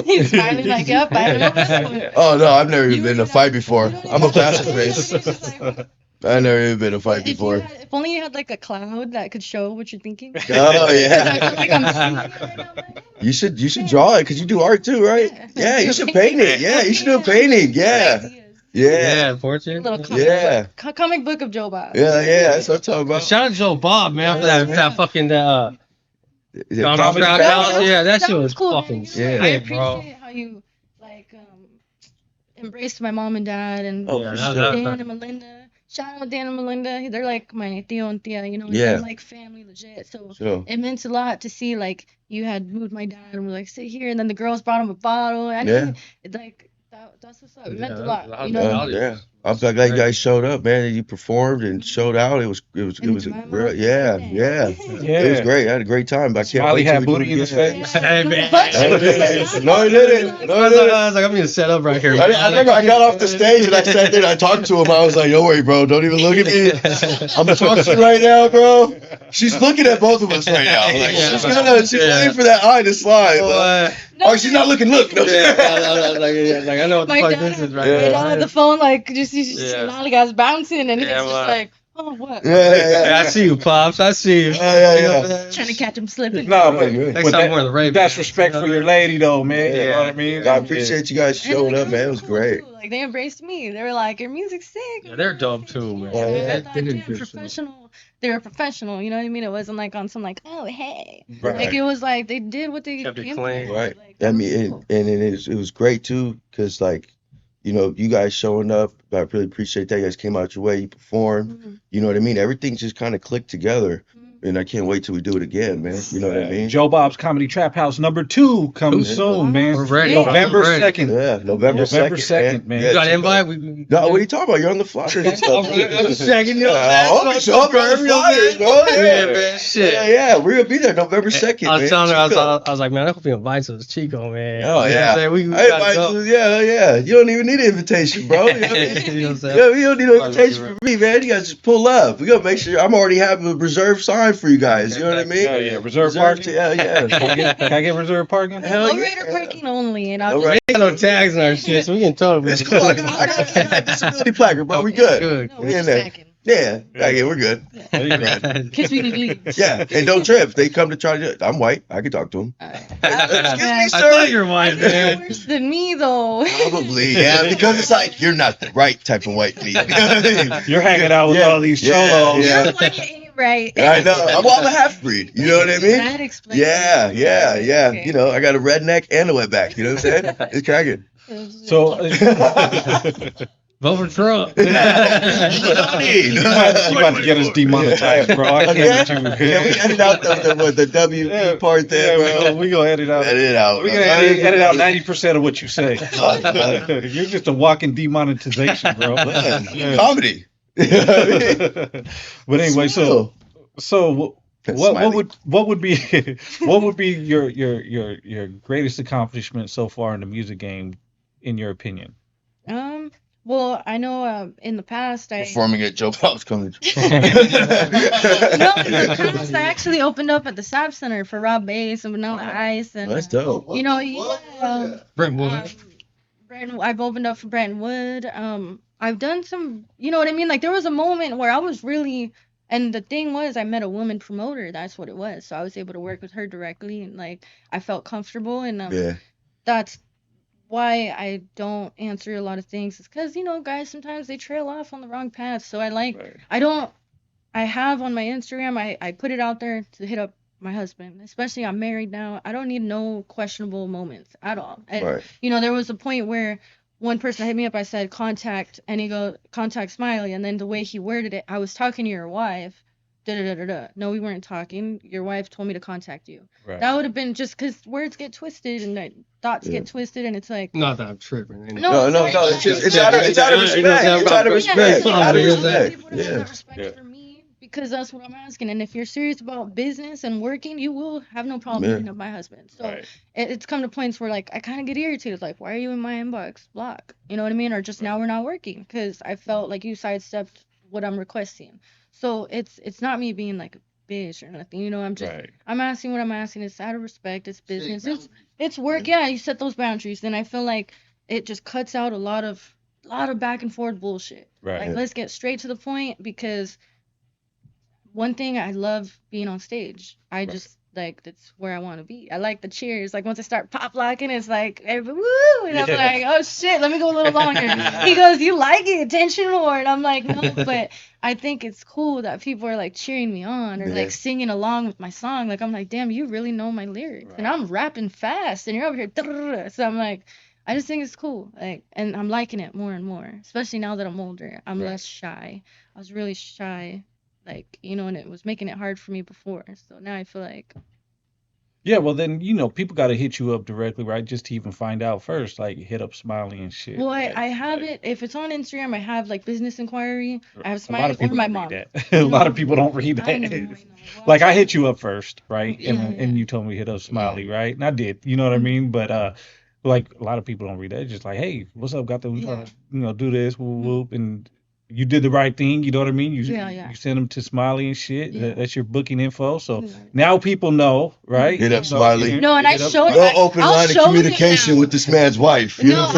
He's smiling like, yep, I know this one. Yeah. oh no, I've never even You been in a don't fight even- before. you don't I'm a even- pacifist. It's just like- I've never even been in a fight If you before. had- If only you had like a cloud that could show what you're thinking. Oh I feel yeah. like I'm seeing it right now, man. You should draw it because you do art too, right? Yeah. Yeah, you should paint it. Yeah, you should do a painting. Yeah. Ideas. Yeah. Portrait. Little comic Yeah. book, comic book of Joe Bob. Yeah, that's what I'm talking about. Shout out to Joe Bob, man, for that fucking Yeah, Comedy Comedy Trap Trap House. Yeah, that shit was was cool, fucking man. You know, Yeah. I sick, bro. appreciate how you like embraced my mom and dad and Oh, Yeah, for that- sure. that- Dan and Melinda. Shout out Dan and Melinda. They're like my Theo and Thea, you know, Yeah. they're like family legit. So Sure. it meant a lot to see like you had moved my dad and were like, sit here, and then the girls brought him a bottle. I Yeah. didn't like that's what's up. It meant a Yeah, lot. that- You know what I mean? Yeah. I'm so glad you guys showed up, man. And you performed and showed out. It was And a my real, mom's yeah, birthday. yeah. It was great. I had a great time. But I can't Smiley wait till had we do it booty in his again. face. Hey, man. No, he didn't. No, he didn't. I was like, I'm gonna set up right here. I remember I got off the stage and I sat there and I talked to him. I was like, don't worry, bro. Don't even look at me. I'm talking to you right now, bro. She's looking at both of us right now. Like, she's waiting for that eye to slide. But, oh, she's not looking. Look. No, Like, I know what the My fuck dad, this is right my Yeah. dad on the phone, like, just Yeah. Smiley guy's bouncing, and he's Yeah, just well. like, oh, what? Yeah. I see you, Pops. I see you. Yeah. Trying to catch him slipping. No, but, Next time we're in the rape. that's respect for your lady, though, man. You know what I mean? I appreciate you guys And showing the up, man. It girls was were cool, great. too. Like, they embraced me. They were like, your music's sick. Yeah, they're dope too, man. Yeah, I yeah. thought, damn, professional. They were professional, you know what I mean? It wasn't like on some like, oh, hey. Right. Like, it was like, they did what they Kept it came clean. for. Right. Like, I that was mean, cool. and it was great too, because like, you know, you guys showing up, I really appreciate that. You guys came out your way, you performed. Mhm. You know what I mean? Everything just kind of clicked together, Mhm. and I can't wait till we do it again, man. You know what I mean? Joe Bob's Comedy Trap House #2 coming Yeah. soon, man. We're ready. Yeah. November We're ready. 2nd. Yeah, November 2nd, man. Yeah, You got an check invite? out- No, what are you talking about? You're on the flyers and stuff. I'm checking you. I hope you show up on the flyers, bro. Yeah, Yeah, man. Shit. yeah, we're gonna be there November 2nd. I was man. telling her, Check out. I was like, man, I hope he invites us, Chico, man. Oh, You know what yeah. I'm saying? We Hey, gotta go. yeah. You don't even need an invitation, bro. You know what I mean? You know what I'm saying? Yeah, you don't need an invitation for me, man. You guys just pull up. We gotta make sure I'm already having a reserved sign for you guys. You know what I mean? Yeah, reserve parking. Yeah. Can I get reserve parking? Hell Lowrider yeah. parking only, and I'll All just right. We ain't got no tags on our shit, so we can totally. It's cool. I got a disability placard, bro. We good. Good. no, We we're in just there. packing. Yeah, we're good. Kiss me to leave. Yeah, and don't trip. If they come to try to, I'm white. I can talk to them. Alright. Excuse me, I sir. thought you were white, I think you're man. worse than me though. Probably, yeah, because it's like you're not the right type of white meat. You know what I mean? You're hanging out with Yeah, all these yeah, cholos. yeah. You're one, you ain't right. I know. I'm a half breed. You know what I mean? That explains. Yeah. Okay. You know, I got a redneck and a wetback. You know what I'm saying? It's cracking. So, Vote for Trump. You you about to get us demonetized, bro. I can't Yeah, do yeah, we edit out the WB part there, bro. We gonna edit out. Edit it out. We gonna edit out 90% of what you say. You're just a walking demonetization, bro. Man, Yeah. comedy. But anyway, so Smiley. what would be your greatest accomplishment so far in the music game, in your opinion? Well, I know in the past Performing at Joe Bob's Comedy. No, in the past I actually opened up at the Sap Center for Rob Bass and Vanilla Ice and That's dope. you know, Brentwood. I've opened up for Bretton Wood. I've done some, you know what I mean? Like there was a moment where I was really, and the thing was I met a woman promoter. That's what it was. So I was able to work with her directly and like I felt comfortable and Yeah. that's why I don't answer a lot of things. It's because, you know, guys sometimes they trail off on the wrong path. So I have on my Instagram, I put it out there to hit up my husband, especially I'm married now. I don't need no questionable moments at all. And, Right. you know, there was a point where one person hit me up, I said, contact Smiley. And then the way he worded it, I was talking to your wife. No, we weren't talking. Your wife told me to contact you. Right. That would have been just because words get twisted and thoughts get twisted, and it's like. Not that I'm tripping. No, No. It's just it's out of respect. It's out of respect. Out of respect. People don't have Yeah. that respect for me because that's what I'm asking. And if you're serious about business and working, you will have no problem Yeah. hitting up my husband. So Right. it's come to points where like I kind of get irritated, like why are you in my inbox? Block. You know what I mean? Or just now we're not working because I felt like you sidestepped what I'm requesting. So it's not me being like a bitch or nothing. You know, I'm asking what I'm asking. It's out of respect. It's business. It's work. Yeah, you set those boundaries. Then I feel like it just cuts out a lot of back and forth bullshit. Right. Like let's get straight to the point because one thing I love being on stage. like that's where I want to be. I like the cheers. Like once I start pop locking, it's like woo, and I'm like, oh shit, let me go a little longer. He goes, you like it, attention more, and I'm like, no, but I think it's cool that people are like cheering me on or like singing along with my song. Like I'm like, damn, you really know my lyrics, and I'm rapping fast, and you're over here, so I'm like, I just think it's cool, like, and I'm liking it more and more, especially now that I'm older. I'm less shy. I was really shy, like, and it was making it hard for me before. So now I feel like, Yeah, well then, people got to hit you up directly, right? Just to even find out first, like hit up Smiley and shit. well, right? I have it, if it's on Instagram, I have like business inquiry. I have A lot of Smiley or people my don't mom. read that. A lot of people don't read I know, that. I know. Well, Like I hit you up first, right? Yeah, And you told me to hit up Smiley, right? And I did, you know what I mean? But like a lot of people don't read that. It's just like, hey, what's up? Got the do this, whoop whoop, and you did the right thing. You know what I mean? You send them to Smiley and shit. That's your booking info. So now people know, right? Hit up Smiley. No, and I showed No open line of communication with this man's wife. You know?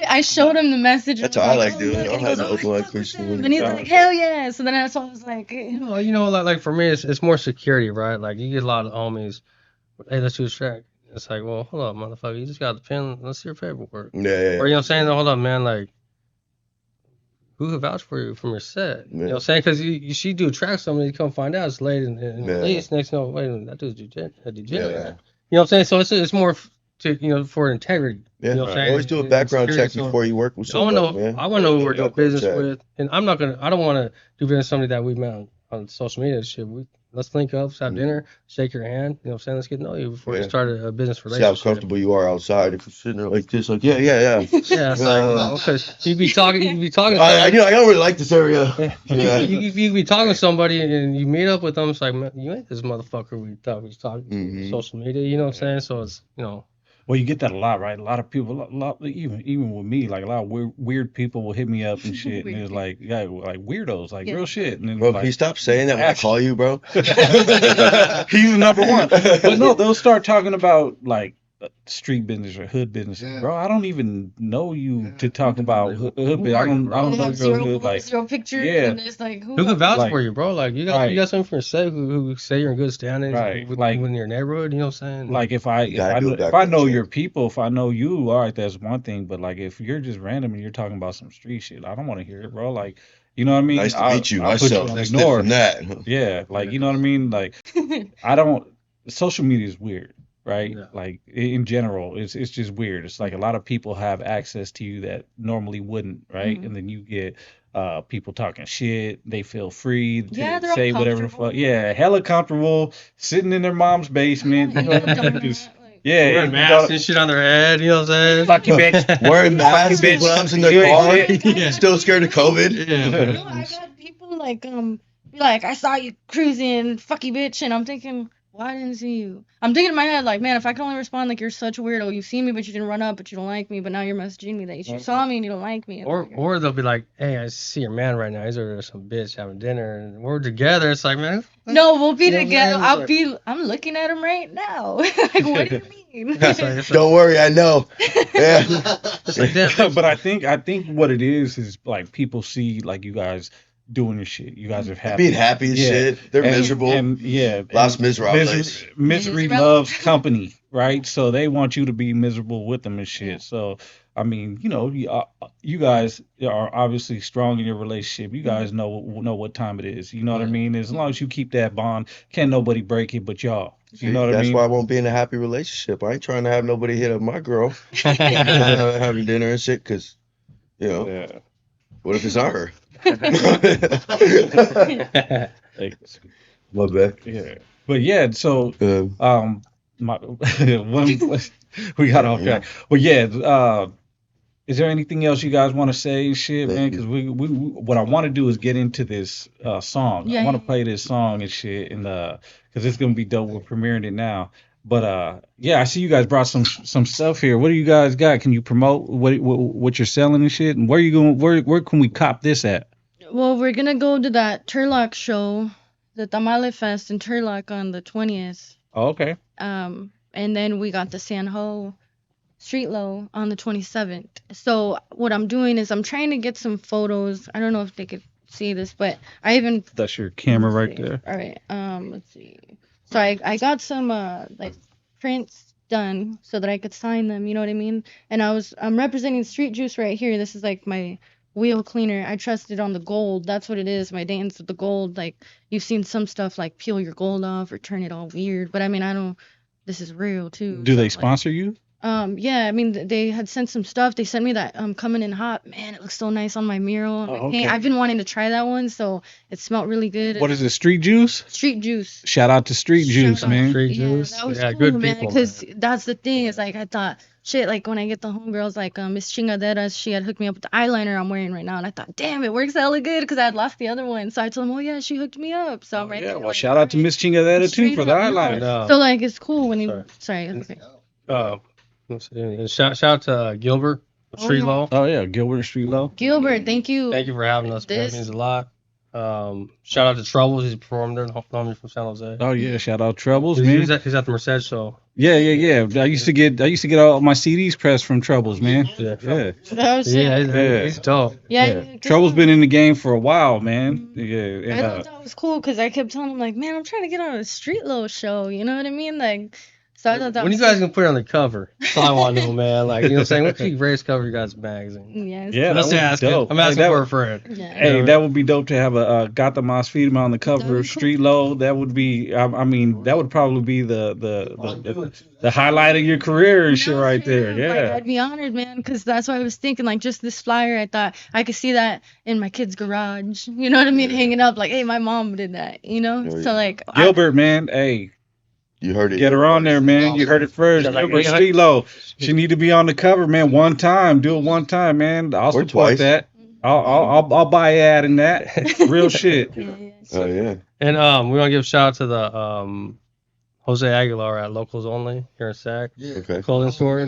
I showed him the message. That's how I like doing it. I don't have no open line of communication. And he's like, hell yeah. So then that's why I was like, like for me, it's more security, right? Like you get a lot of homies. Hey, let's do a track. It's like, well, hold up, motherfucker. You just got the pen. Let's see your paperwork. Yeah. Or you know what I'm saying? Hold up, man. Like, who could vouch for you from your set? You know what I'm saying? Because she do a track, somebody you come find out it's late in the release. Next, no, wait a minute, that dude's a degenerate. You know what I'm saying? So it's more to for integrity. Yeah, you know what I'm saying? Always do a background check before you work with somebody. I want to know who we're doing business with, and I don't want to do business with somebody that we met on social media and shit. Let's link up, let's have dinner, shake your hand. You know what I'm saying? Let's get to know you before you start a business relationship. See how comfortable you are outside. If you're sitting there like this, like, yeah. Yeah, it's like, because you be talking. I don't really like this area. Yeah. You be talking to somebody and you meet up with them. It's like, man, you ain't this motherfucker we thought we was talking on social media. You know what I'm saying? So it's, Well, you get that a lot, right? A lot of people, even with me, like a lot of weird people will hit me up and shit, and it's like, like weirdos, like real shit. And then, bro, can you stop saying that when I call you, bro? He's the number one. But no, they'll start talking about like street business or hood business, bro. I don't even know you to talk about hood business. I don't know your hood. Like zero pictures. Yeah. And it's like, who can vouch for you, bro? Like you got something for yourself who say you're in good standing, right? Within your neighborhood. You know what I'm saying? Like if I know your people, if I know you, all right, that's one thing. But like if you're just random and you're talking about some street shit, I don't want to hear it, bro. Like. You know what I mean? Nice to meet you. Myself. That's different than that. Yeah, like you know what I mean? Like I don't. Social media is weird, right? Yeah. Like in general, it's just weird. It's like a lot of people have access to you that normally wouldn't, right? And then you get people talking shit. They feel free to say whatever the fuck. Yeah, hella comfortable, sitting in their mom's basement. Yeah, wearing masks and shit on their head, you know what I'm saying? Fuck you, bitch. Wearing masks and gloves in their car. Still scared of COVID. Yeah. I've had people like be like, I saw you cruising, fuck you, bitch, and I'm thinking, well, I didn't see you. I'm thinking in my head, like, man, if I can only respond like you're such a weirdo, you see me, but you didn't run up, but you don't like me, but now you're messaging me that you saw me and you don't like me. Or they'll be like, hey, I see your man right now. He's over there, some bitch having dinner, and we're together. It's like, man. No, we'll be together. I'm looking at him right now. Like, what do you mean? Don't worry, I know. Yeah. But I think what it is like people see like you guys doing your shit. You guys are happy. Being happy as shit. They're miserable. And Lost miserables. Misery loves company, right? So they want you to be miserable with them and shit. So, I mean, you guys are obviously strong in your relationship. You guys know what time it is. You know what I mean? As long as you keep that bond, can't nobody break it but y'all. You know what I mean? That's why I won't be in a happy relationship. I ain't trying to have nobody hit up my girl having dinner and shit because, what if it's not her? My bad. Yeah, but yeah. So we got off track. But yeah, is there anything else you guys want to say, shit, man? Because we what I want to do is get into this song. I want to play this song and shit, and because it's gonna be dope. We're premiering it now. But I see you guys brought some stuff here. What do you guys got? Can you promote what you're selling and shit? And where you going? Where can we cop this at? Well, we're gonna go to that Turlock show, the Tamale Fest in Turlock on the 20th. Oh, okay. And then we got the San Ho Street Low on the 27th. So what I'm doing is I'm trying to get some photos. I don't know if they could see this, but I even. That's your camera right there. All right. Let's see. So I got some like prints done so that I could sign them, you know what I mean? And I'm representing Street Juice right here. This is like my wheel cleaner. I trusted on the gold. That's what it is. My dance with the gold. Like you've seen some stuff like peel your gold off or turn it all weird, but I mean I don't. This is real too. Do So they like, sponsor you? yeah, I mean they had sent some stuff. They sent me that coming in hot. Man, it looks so nice on my mural on my Oh, paint. okay. I've been wanting to try that one, so it smelled really good. What is it? Street Juice? Street Juice. Shout out to Street Juice, Shout out. man. Street Yeah, Juice. that was Yeah, cool, good man. people, Because that's the thing. Is like I thought, shit. Like when I get the homegirls, like Miss Chingaderas, she had hooked me up with the eyeliner I'm wearing right now, and I thought, damn, it works hella good because I had lost the other one. So I told them, oh yeah, she hooked me up. So I'm right Yeah, there. well, like, shout out to alright. Miss Chingadera too Straight for the up, no. eyeliner. So like it's cool when you. Sorry. Okay. Let's see, and shout out to Gilbert of Oh, Street yeah. Law. Oh yeah, Gilbert Street Low. Gilbert, thank you. Thank you for having us, man. It This- means a lot. Shout out to Troubles. He's performed there. Homie from San Jose. Oh yeah, shout out Troubles, He's man. at the Merced show. Yeah. I used to get all my CDs pressed from Troubles, man. Yeah. Yeah. Oh, shit. Yeah, Yeah. he's dope. Yeah. Troubles been in the game for a while, man. Yeah. I And, thought that was cool because I kept telling him like, man, I'm trying to get on a Street Low show. You know what I mean? Like, so I thought that When was you guys gonna put it on the cover? That's all I want to know, man. Like, you know what I'm saying? What's the greatest cover you guys magazine? Yeah. yeah, Let's that would ask be it. dope. I'm asking Hey, for that, a friend. Yeah. hey, that would be dope to have a Gata Mas Firme on the cover That'd of be cool. Street Low. That would be, I mean, that would probably be the highlight of your career and shit No, right straight there. up, Yeah. Like, I'd be honored, man, because that's what I was thinking. Like, just this flyer, I thought I could see that in my kid's garage. You know what I mean? Hanging up, like, hey, my mom did that, you know? Oh, yeah. So, like, Gilbert, man, hey, You heard it. get her on there, man. You heard it first. Yeah, like, Gilbert yeah. Street Low. She need to be on the cover, man. One time, do it one time, man. I'll Or support twice. that. I'll buy an ad in that. Real shit. yeah, yeah. Oh yeah. And we want to give a shout out to the Jose Aguilar at Locals Only here in Sac. Yeah. Okay. Clothing store.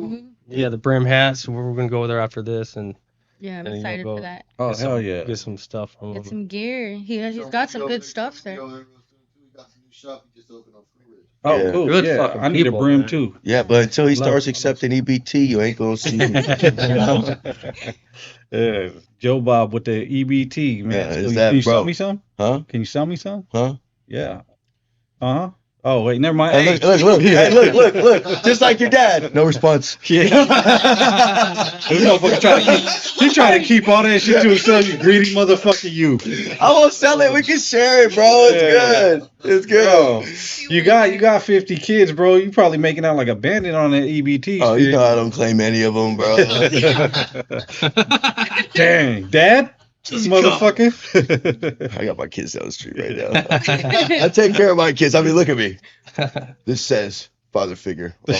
Mhm. Yeah, the brim hats. We're gonna go there after this and Yeah, I'm And you excited go- for that. Oh, get some, hell yeah. get some stuff from Get him. some gear. He's got some good stuff there. We got some new shop we just opened on Free Ridge. Oh, Yeah. cool. Good Yeah, fucking I need people, a brim man. too. Yeah, but until he Love starts it. accepting EBT, you ain't gonna see him. Yeah, Joe Bob with the EBT, man. Yeah, So is can that you bro? sell me some? Huh? Can you sell me some? Huh? Yeah. Uh huh. Oh wait, never mind. Hey, Hey, look. Hey, look. Just like your dad. No response. Yeah. This motherfucker trying to keep all that shit to himself. You greedy motherfucker, you. I won't sell it. We can share it, bro. It's good. It's good. Bro, you got 50 kids, bro. You probably making out like a bandit on that EBT. Oh, you shit. know I don't claim any of them, bro. Dang, Dad, motherfucker. I got my kids down the street right now. I take care of my kids. I mean, look at me. This says father figure. You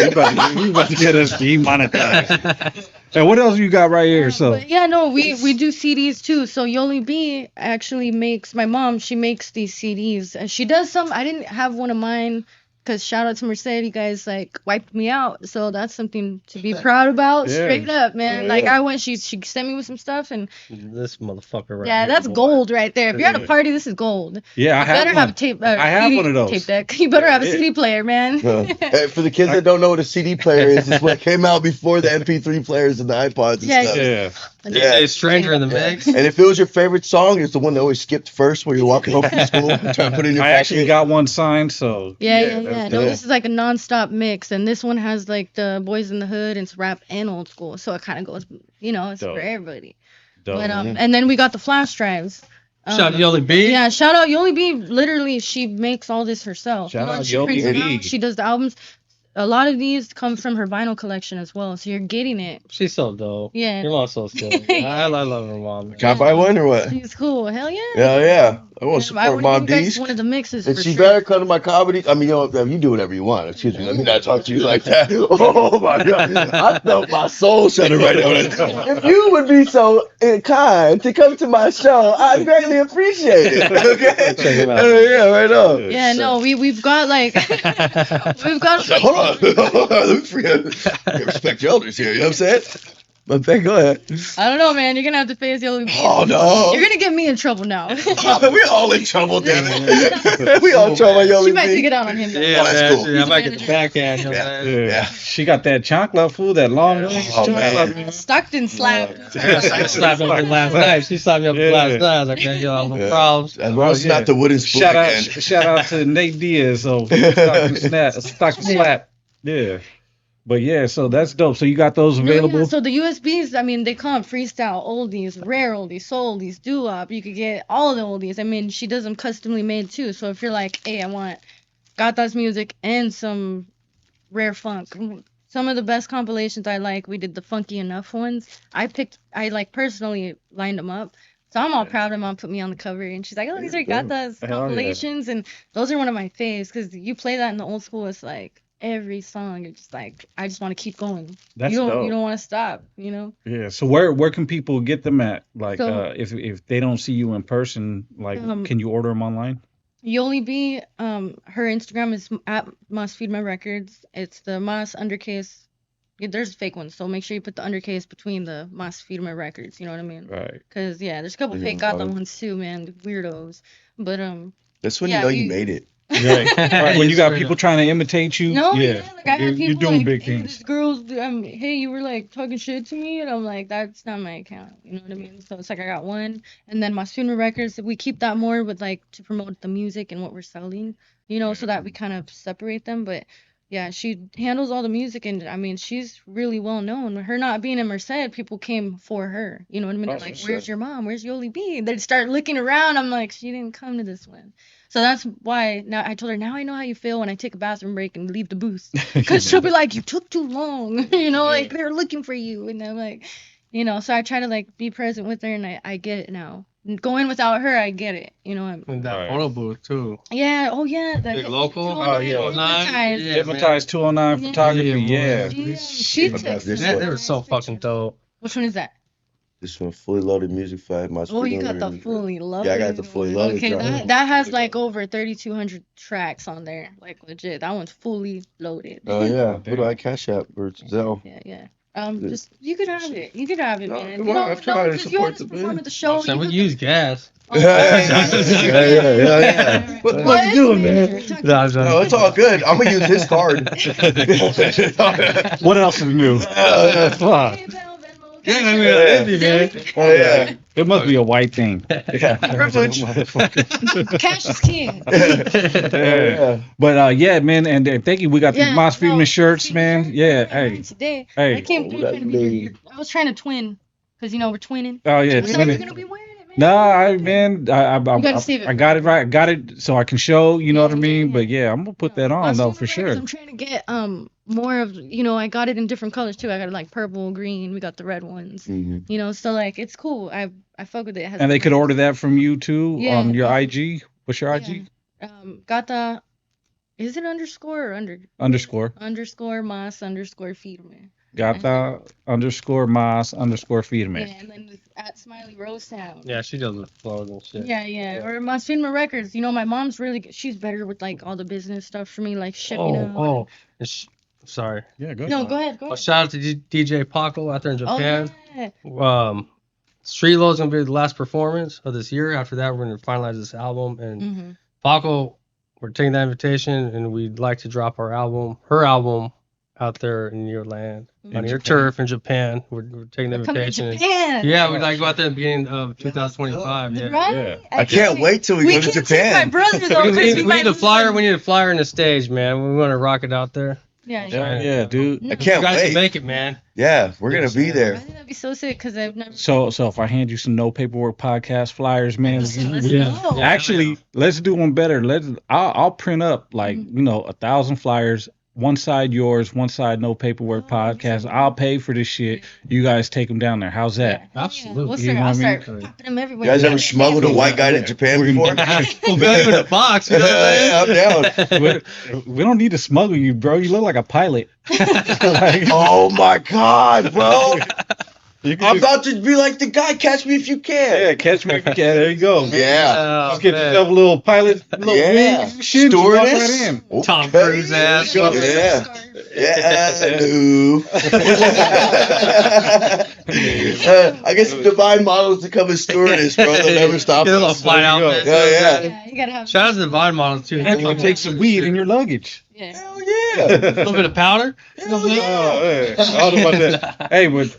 about to get us demonetized. And what else you got right here? So But yeah, no, we do CDs too. So Yoli B actually makes my mom. She makes these CDs. And she does some. I didn't have one of mine because shout out to Merced. You guys like wiped me out. So that's something to be proud about. Yeah. Straight up, man. Yeah. Like I went. She sent me with some stuff and This motherfucker right yeah, here, that's boy. gold right there. If you're at a party, this is gold. yeah, I You better have have one. a tape. I have CD, one of those. tape deck. You better have a Yeah. CD player, man. Hey, for the kids that don't know what a CD player is, it's what came out before the MP3 players and the iPods and Yeah, stuff. Yeah. Yeah. Hey, stranger in the Yeah. mix. And if it was your favorite song, it's the one that always skipped first when you're walking home from school. Trying to put it in your I actually pocket. got one signed, so Yeah. No, yeah. this is like a non-stop mix, and this one has like the Boys in the Hood, and it's rap and old school, so it kind of goes, it's Dope. for everybody. dope. But and then we got the flash drives. Shout out to Yoli B. Yeah, shout out Yoli B. Literally, she makes all this herself. Shout out she Yoli prints them B. out, she does the albums. A lot of these come from her vinyl collection as well, so you're getting it. She's so dope. Yeah. Your mom's so silly. I love her mom. Can I buy one or what? She's cool. Hell yeah. Yeah. I want to I support would Mom give you guys D's. one of the mixes And for she sure. better come to my comedy. I mean, you do whatever you want. Excuse me. Let me not talk to you like that. Oh my God. I felt my soul shudder right now. If you would be so kind to come to my show, I'd greatly appreciate it. Okay? Check him out. Yeah, right on. Yeah, no, we've got like we've got Hold on. Let me respect your elders here. You know what I'm saying? But Ben, go ahead. I don't know, man. You're gonna have to face Yoli B. Oh no. You're gonna get me in trouble now. We all in trouble, damn it. We all in trouble, yo. She might take it out on him. Though. Yeah, that's man. cool. I might get the backhand. You know what I'm saying? Yeah. She got that chocolate food, that long range Oh, man. chocolate. Stockton slapped. I slapped up her last night. She slapped me up last night. I was like, man, yo, no problems. As long as it's not the wooden spoon again. Shout out to Nate Diaz. So Stockton slap. Yeah. But yeah, so that's dope. So you got those available? No, yeah. So the USBs, I mean, they come freestyle, oldies, rare oldies, soul oldies, doo-wop. You could get all the oldies. I mean, she does them customly made too. So if you're like, hey, I want Gata's music and some rare funk. Some of the best compilations I like, we did the Funky Enough ones. I like personally lined them up. So I'm all proud of Mom put me on the cover, and she's like, oh, these are Gata's compilations, and those are one of my faves, because you play that in the old school, it's like, every song, you're just like, I just want to keep going. That's you dope. don't want to stop, you know? Yeah. So where can people get them at? Like, So- if they don't see you in person, like, can you order them online? Yoli B, her Instagram is at Mas Firme Records. It's the Mas undercase. Yeah, there's fake ones, so make sure you put the undercase between the Mas Firme Records. You know what I mean? Right. Cause yeah, there's a couple fake Gata ones too, man. The weirdos. But That's when Yeah, you know you you- made it. Right. When you got people trying to imitate you, no, yeah, like I had people you're doing like, big hey, things. this girl's, hey, you were like talking shit to me, and I'm like, that's not my account. You know what I mean? So it's like I got one, and then Mas Firme Records, we keep that more with like to promote the music and what we're selling, you know, so that we kind of separate them. But yeah, she handles all the music, and I mean, she's really well known. Her not being in Merced, people came for her. You know what I mean? They're like, where's your mom? Where's Yoli B? They'd start looking around. I'm like, she didn't come to this one. So that's why now I told her, now I know how you feel when I take a bathroom break and leave the booth. Because she'll be like, you took too long. You know, like they're looking for you. And I'm like, you know, so I try to like be present with her, and I get it now. Going without her, I get it. You know, And that Right. photo booth, too. yeah, oh yeah. Big local. Oh, yeah. Hypnotized. Yeah, Hypnotized 209 Yeah, photography, man. yeah. She I took got this some one. They were so fucking dope. Which one is that? This one, fully loaded music file. My Oh, you screen got the reader. fully loaded. Yeah, I got the fully loaded Okay, joint. that has like over 3,200 tracks on there. Like legit, that one's fully loaded. Oh yeah, Damn. what do I cash app or Zelle? Yeah. Just you could have it. You could have it, No, man. come You on, know, I'm trying to because you support always the perform band. at the show. So you we could- use gas. Oh, Yeah. What you doing, man? No, No, it's all good. I'm gonna use his card. What else is new? Fuck. Yeah, I mean, Andy, man. Oh yeah. It must be a white thing. Privilege. Cash is king. Yeah. But yeah, man, and thank you. We got these Mas Firme shirts, man. Yeah, hey, Today, hey. I came through Oh, trying to be. I was trying to twin, because you know we're twinning. Oh yeah, I thought you were 20. gonna be wearing it, man. I gotta save it I for got it me. right. I got it so I can show. You know what I mean? Yeah. But yeah, I'm gonna put that on though for sure. I'm trying to get more of, you know, I got it in different colors too. I got it like purple, green. We got the red ones. Mhm. You know, so like it's cool. I fuck with it. It has And they could order that from you too Yeah, on your yeah. IG. What's your IG? Gata. Is it underscore or Underscore. underscore mas underscore firme? Gata underscore mas underscore firme. Yeah, and then it's at Smiley Rose Sound. Yeah, she does the flows and shit. Yeah. Or Mas Firme Records. You know, my mom's really good. She's better with like all the business stuff for me, like shipping out. Oh. And sorry. Yeah, go ahead. No, go ahead. Well, shout out to DJ Paco out there in Oh, Japan. yeah. Street Load's gonna be the last performance of this year. After that, we're gonna finalize this album. And Mm-hmm. Paco, we're taking that invitation, and we'd like to drop her album out there in your land, on your turf in Japan. We're taking the Come to invitation. Japan. Yeah, we'd like to go out there at the beginning of 2025. Yeah. Right? Yeah. I can't wait till we go to can't take my Japan. brother though. We 'cause need, he we might need a lose flyer. him. We need a flyer in the stage, man. We want to rock it out there. Yeah. Yeah, dude. I You can't guys can wait. make it, man. Yeah, we're gonna be I there. think that'd be so sick because I've never. So if I hand you some No Paperwork podcast flyers, man, Let's Yeah. go. actually let's do one better. I'll print up like Mm-hmm. 1,000 flyers. One side yours, one side No Paperwork podcast. I'll pay for this shit. You guys take them down there. How's that? Yeah. Absolutely. We'll You start, know I'll what I mean? start popping them everywhere. You guys ever smuggled a white guy to Japan before? We'll build you in a box. You know what I'm saying? Yeah, I'm down. We don't need to smuggle you, bro. You look like a pilot. Like, Oh my god, bro! you can I'm just- about to be like the guy. Catch me if you can. yeah, catch me if you can. There you go. Yeah. Oh, Just get man. yourself a little pilot, little Yeah. wings and shit. You walk Stewardess. right in. Tom Okay. Cruise ass. Yeah. Yeah, no. I guess some divine models to come as stewardess, bro. They'll never stop Get a little us. flight out. Yeah, yeah. Yeah, you gotta have. Shout out to the Vine models too. And you take some weed in your luggage. Yeah. Hell A yeah. little bit of powder. Hell yeah. Hey, I don't know about that. Hey, but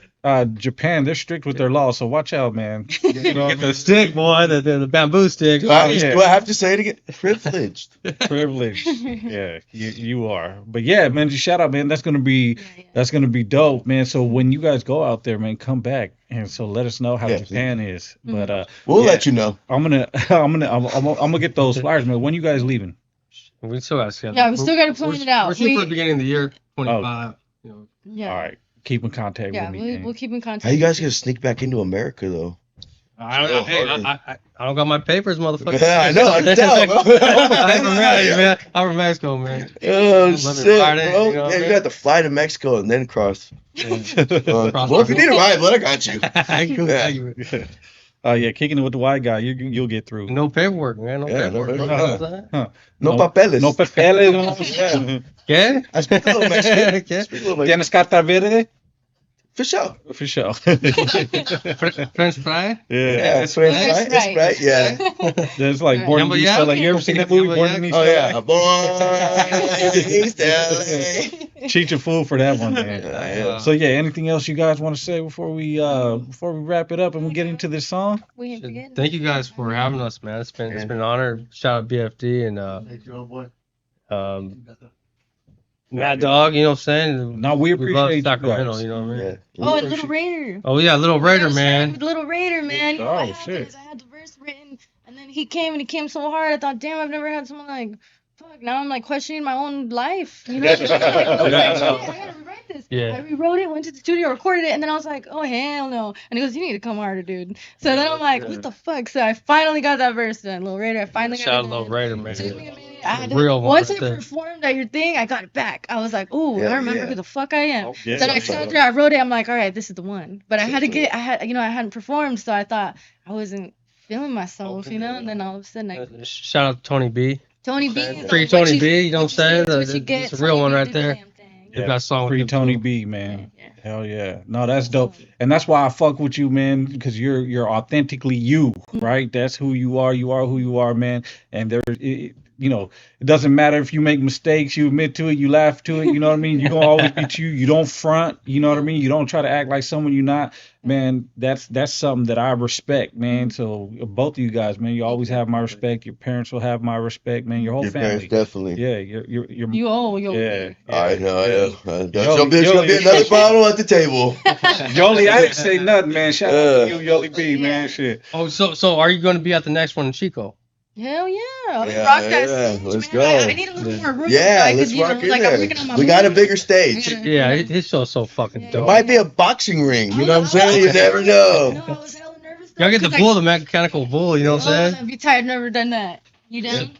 Japan, they're strict with their laws, so watch out, man. You know, Get the stick, boy, the bamboo stick. Do I, yeah. do I have to say it again? Privileged. privileged. Yeah, you are. But yeah, man, just shout out, man. That's gonna be Yeah. dope, man. So when you guys go out there, man, come back and so let us know how Yeah, Japan is. Mhm. But We'll yeah, let you know. I'm gonna get those flyers, man. When you guys leaving? We still got to schedule. Yeah, we still gotta plan it out. We're shooting for We- the beginning of the year, 25. You know. Yeah. All right, keep in contact Yeah, with me. we'll keep in contact. How you guys gonna sneak back into America though? I don't got my papers, motherfucker. Yeah, I know. I can tell, bro. I'm from Mexico, man. Oh Let me shit, ride it, bro. you know what Yeah, I you mean? got to fly to Mexico and then cross. Cross Well, if you the need a ride, but I got you. Cool, Yeah. thank you. Yeah, kicking it with the white guy, you'll get through. No paperwork, man. No Yeah, no paperwork. paperwork. No papeles. No papeles. ¿Qué? I speak a little Mexican. ¿Qué? Speak a little Mexican. Tienes carta verde? For sure. For sure. French fry? Yeah, it's right. That's It's right. right. Yeah. There's like Born in Yumbo East Yak? LA. You ever seen that movie, Yumbo Born Yak? in East Oh LA? yeah. Born in East LA. Cheat your fool for that one, man. Yeah. So yeah, anything else you guys want to say before we wrap it up and we get into this song? We ain't forgetting. Thank you guys for having us, man. It's been an honor. Shout out BFD and Thank you, boy. Mad Dog. You know what I'm saying? No, we love appreciate you Sacramento. guys. You know what I mean? Yeah. Oh, and Little Raider. Oh yeah, Little Raider, With man. Little Raider, man. You know Oh, what happened shit. is I had the verse written, and then he came so hard. I thought, damn, I've never had someone like, fuck. Now I'm like questioning my own life. You know? Like, shit, I gotta rewrite this. Yeah. I rewrote it, went to the studio, recorded it, and then I was like, oh hell no. And he goes, you need to come harder, dude. So then I'm like, what the fuck? So I finally got that verse done, Little Raider. I finally got Shout out it Little done. Raider, It took man. me a minute. I had to, Real one once right I there. performed at your thing, I got it back. I was like, ooh, Yeah, I remember yeah. who the fuck I am. Yeah. So then I sat there, I wrote it. I'm like, all right, this is the one. But I hadn't performed, so I thought I wasn't feeling myself, you know. And then all of a sudden, Shout out to Tony B. Tony B. is Free like, Tony what B. You know what I'm saying? what you get, It's a real Tony one B right did the there. damn thing. They've got a song with Free him, Tony too. B, man. Yeah. Hell yeah. No, that's dope. And that's why I fuck with you, man, because you're authentically you, right? That's who you are. You are who you are, man. And it doesn't matter if you make mistakes, you admit to it, you laugh to it, you know what I mean? You're gonna always be you. You don't front, you know what I mean? You don't try to act like someone you're not. Man, that's something that I respect, man. So both of you guys, man, you always have my respect. Your parents will have my respect, man. Your whole Your family. parents definitely. Yeah, you're You'll yeah. I know. yeah. There's gonna be another bottle at the table. Yoli, I didn't say nothing, man. Shout out to you, Yoli B, man. Shit. Oh, so are you going to be at the next one in Chico? Hell yeah. I'll Yeah, rock that yeah, stage, let's man. go. I need a little more room. Yeah, so let's you know, rock in like, I'm working on there. my We got a movie. bigger stage. Yeah, his show's so fucking Yeah. dope. It might be a boxing ring. You know what I'm saying? You never know. No, I was hella nervous. Y'all get the bull, the mechanical bull. You know what I'm saying? I'd be tired. Never done that. You done?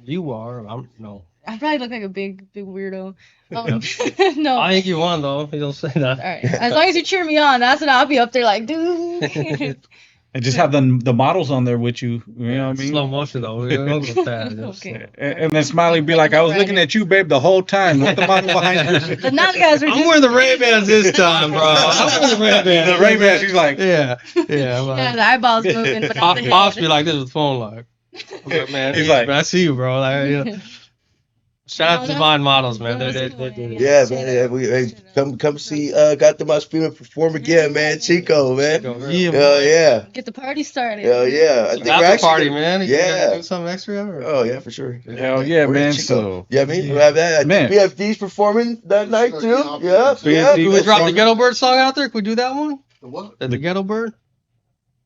You are. I'm no. I probably look like a big weirdo. No. I think you won though. You don't say that. All right. As long as you cheer me on, that's what I'll be up there like, dude. And just have the models on there with you. You know what I mean? Slow motion though. We don't go fast. Okay. And then Smiley be like, I was looking at you, babe, the whole time. What the model behind you? The nice guys were I'm just. wearing the Ray-Bans this time, bro. I'm wearing the Ray-Bans. The Ray-Ban, she's like, Yeah. Yeah. Yeah, the eyeballs moving. But not the Pops head. be like this with the phone like. I'm like, man, He's like- I see you, bro. Like, you know. Shout out to Divine Models, man. No, They that's cool, do Yeah, man. Hey, come see Gata Mas Firme perform again, man. Chico, man. Yeah, Hell yeah. Get the party started. Hell yeah. I think we're After actually party, gonna- man. You Yeah. gotta do something extra? Or? Oh yeah, for sure. hell yeah, We're in man. Chico. So, Yeah, I mean, we'll have that. Man. BFD's performing that night too. Yeah, BFD yeah. Can we drop the Ghetto Bird song out there? Can we do that one? The what? The Ghetto Bird?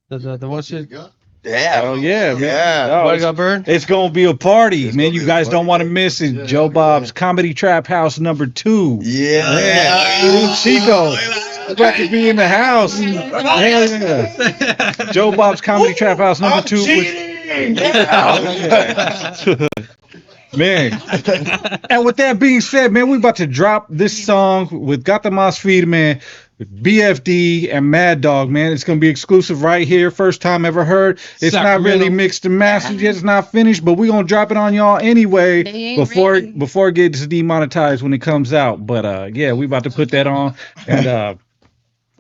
The one shit. Got? Yeah. hell yeah, man. Yeah. No, What it's, got bird? it's gonna be a party, It's man. gonna You be a guys party. don't want to miss it. Yeah, Joe yeah. Bob's Comedy Trap House #2. Yeah. Yeah. Chico. About to be in the house. Hell yeah. Joe Bob's Comedy Trap House #2. Man. And with that being said, man, we about to drop this song with Gata Mas Firme, BFD and Mad Dog, man. It's gonna be exclusive right here. First time ever heard. It's not really mixed and mastered yet. It's not finished, but we're gonna drop it on y'all anyway before it gets demonetized when it comes out. But yeah, we about to put that on and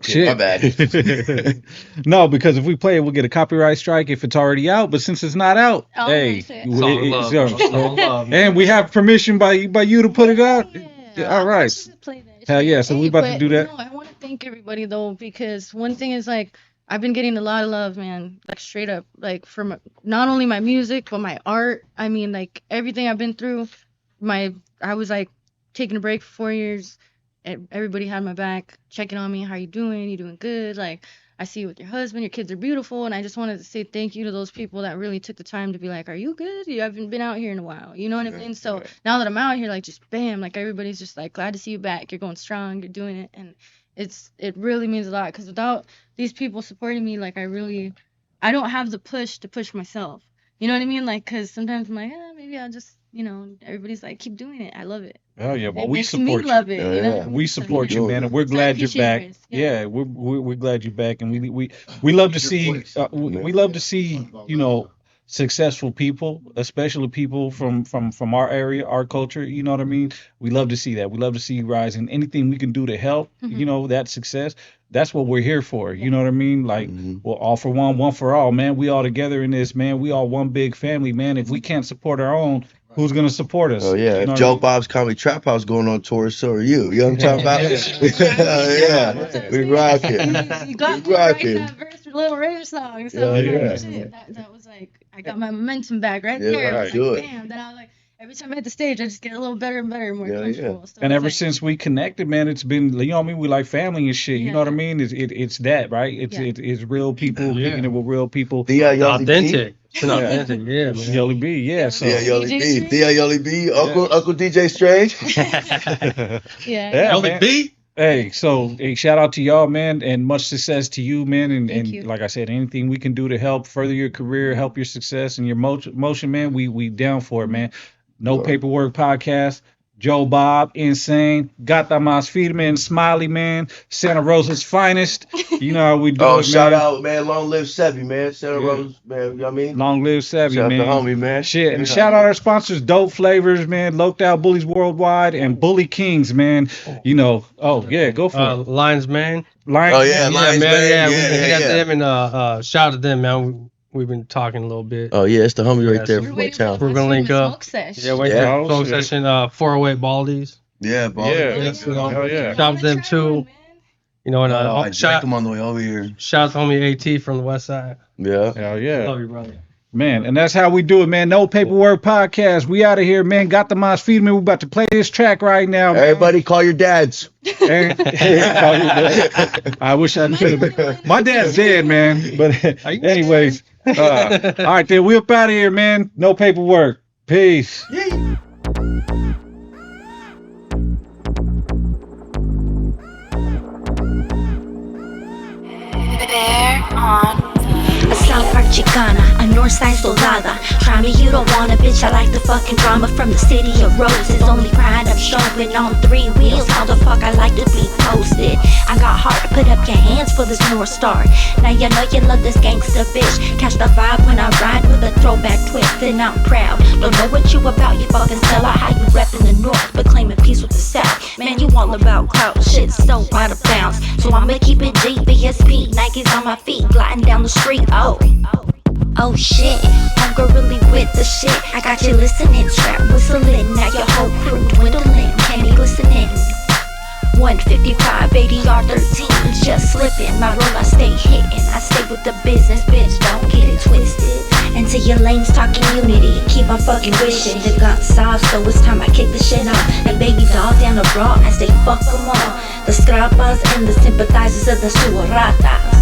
shit. My bad. No, because if we play it, we'll get a copyright strike if it's already out. But since it's not out, hey, and we have permission by you to put it out. Yeah, all right. Hell yeah! So we about to do that. No, I want to thank everybody though, because one thing is like I've been getting a lot of love, man. Like straight up, like from not only my music but my art. I mean, like everything I've been through. I was like taking a break for 4 years. Everybody had my back, checking on me. How you doing? You doing good? Like I see you with your husband. Your kids are beautiful. And I just wanted to say thank you to those people that really took the time to be like, are you good? You haven't been out here in a while. You know what I mean? So now that I'm out here, like just bam, like everybody's just like glad to see you back. You're going strong. You're doing it. And it really means a lot, because without these people supporting me, like I don't have the push to push myself. You know what I mean? Like, because sometimes I'm like, maybe I'll just, everybody's like, keep doing it. I love it. Oh yeah, well, It we makes support me you. love it. You know? We support you, man, and we're glad you're back. appreciate it. Yeah, we're glad you're back, and we love to see we love to see successful people, especially people from our area, our culture. You know what I mean? We love to see that. We love to see you rise, and anything we can do to help, that success. That's what we're here for. You know what I mean? Like, well, all for one, one for all, man. We all together in this, man. We all one big family, man. If we can't support our own, who's gonna support us? Oh yeah, if Joe Bob's Comedy Trap House going on tour, so are you. You know what I'm talking about? Yeah, we rocking. You got me right that verse for Little Raider song. So shit, that was like, I got my momentum back right there. Right, It was like, damn. Then I was like, every time I hit the stage, I just get a little better and better, more comfortable. So and ever since we connected, man, it's been, you know what I mean? We like family and shit. You know what I mean? It's that, right? It's real people kicking it with real people. Authentic. It's an authentic, man. Yoli B, yeah. So Yoli B, Yoli B, Uncle DJ Strange. Yoli B. Hey, so shout out to y'all, man, and much success to you, man. And you. like I said, anything we can do to help further your career, help your success and your motion, man, we down for it, man. No Paperwork Podcast, Joe Bob, N-Sane, Gata Mas Firme, and Smiley, man. Santa Rosa's finest. You know how we do it, man. Shout out, man. Long live Sevy, man. Santa Rosa, man. You know what I mean? Long live Sevy, Shout man. out to homie, man. Shit, and shout out our sponsors, Dope Flavors, man, Loked Out Bullies Worldwide, and Bully Kings, man. Go for it. Lions, man. Lions, man. Yeah, we got them, and shout out to them, man. We've been talking a little bit. Oh yeah, it's the homie right there from town. We're gonna link up. Smoke session. 408 Baldies. Yeah, Baldies. Shout out to them too. And shout them on the way over here. Shout out to homie AT from the West Side. Yeah. Hell yeah. Love you, brother. Man, and that's how we do it, man. No Paperwork Podcast. We out of here, man. Gata Mas Firme. We're about to play this track right now. Everybody call your dads. Call your dad. I wish I could have. My dad's dead, man. But anyways, all right, then. We're up out of here, man. No Paperwork. Peace. A South Park Chicana, a Northside Soldada. Try me, you don't want a bitch. I like the fucking drama from the city of roses. Only pride I'm showing on 3 wheels. How the fuck I like to be posted. I got heart, put up your hands for this North Star. Now you know you love this gangster bitch. Catch the vibe when I ride with a throwback twist. And I'm proud. Don't know what you about, you fucking sell out. How you reppin' the North, but claiming peace with the South. Man, you all about clout, shit so out of bounds. So I'ma keep it G, BSP, Nikes on my feet, gliding down the street. Oh shit, hunger really with the shit. I got you listening, trap whistling. Now your whole crew dwindling, candy glistening. 155, 80 R13, just slipping. My roll I stay hitting, I stay with the business, bitch, don't get it twisted. And to your lanes talking unity, keep on fucking wishing. The gun soft, so it's time I kick the shit off. And babies all down abroad as they fuck them all. The scrapas and the sympathizers of the suaratas.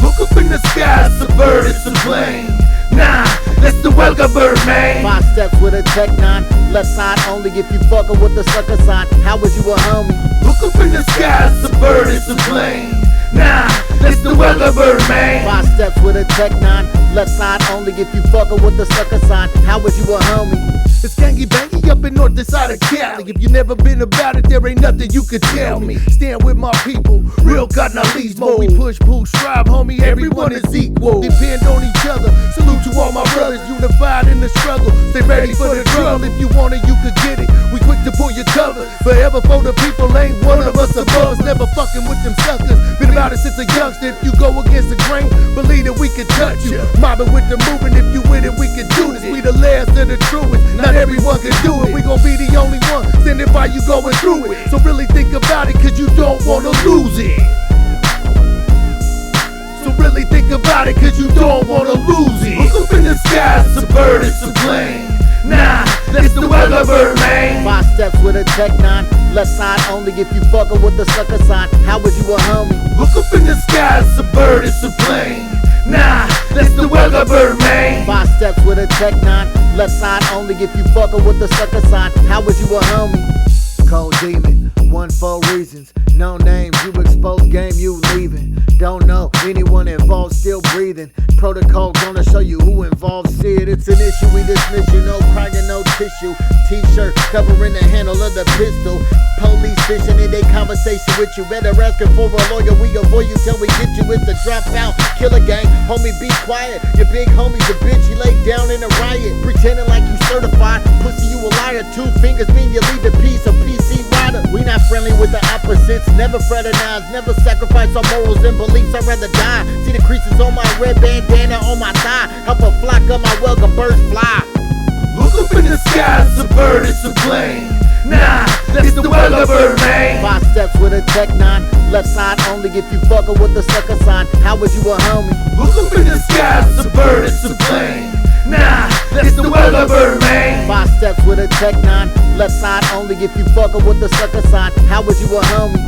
Look up in the sky, it's a bird, it's a plane. Nah, that's the welcome bird, man. 5 steps with a Tech 9, left side only if you fuckin' with the sucker sign. How was you a homie? Look up in the sky, it's a bird, it's a plane. Nah, that's the welcome bird, man. 5 steps with a Tech 9, left side only if you fuckin' with the sucker sign. How was you a homie? It's gangy bangy up in north side of Cali. If you never been about it, there ain't nothing you could tell me. Stand with my people, real carnalismo. We push, pull, strive, homie, everyone is equal. Depend on each other, salute to all my brothers, unified in the struggle. Stay ready for the drum, if you want it, you could get it. We quick to pull your cover, forever for the people, ain't one of us above us. Never fucking with them suckers, been about it since a youngster. If you go against the grain, believe that we can touch you. Mobbing with the movement, if you with it, we can do this. We the last of the truest, not everyone can do it. We gon' be the only one standing by you going through it. So really think about it, cause you don't wanna lose it. So really think about it, cause you don't wanna lose it. Look up in the sky, it's a bird, it's a plane. Nah, that's the weather bird, man. 5 steps with a Tech 9, left side only if you fuckin' with the sucker sign. How was you a homie? Look up in the sky, it's a bird, it's a plane. Nah, that's the weather bird, man. 5 steps with a Tech 9, left side only if you fuckin' with the sucker sign. How was you a homie? Cold demon, 1-4 reasons. No names, you exposed game, you leaving. Don't know anyone involved, still breathing. Protocol gonna show you who involved. See it, it's an issue, we dismiss you. No crying, no tissue. T-shirt covering the handle of the pistol. Police fishing in their conversation with you. Better asking for a lawyer, we avoid you till we get you. It's the dropout killer gang. Homie, be quiet. Your big homie's a bitch, he laid down in a riot. Pretending like you certified. Pussy, you a liar. 2 fingers mean you leave in peace. A PC rider. We not friendly with the opposites. Never fraternize. Never sacrifice our morals and beliefs. I'd rather die. See the creases on my red bandana on my thigh. Help a flock of my welcome birds fly. Look up in the sky, it's a bird, it's a plane. Nah, that's the weather bird, man. 5 steps with a Tech 9, left side only if you fuckin' with the sucker sign. How was you a homie? Look up in the sky, it's a bird, it's a plane. Nah, that's the weather bird, man. 5 steps with a Tech 9, left side only if you fuckin' with the sucker sign. How was you a homie?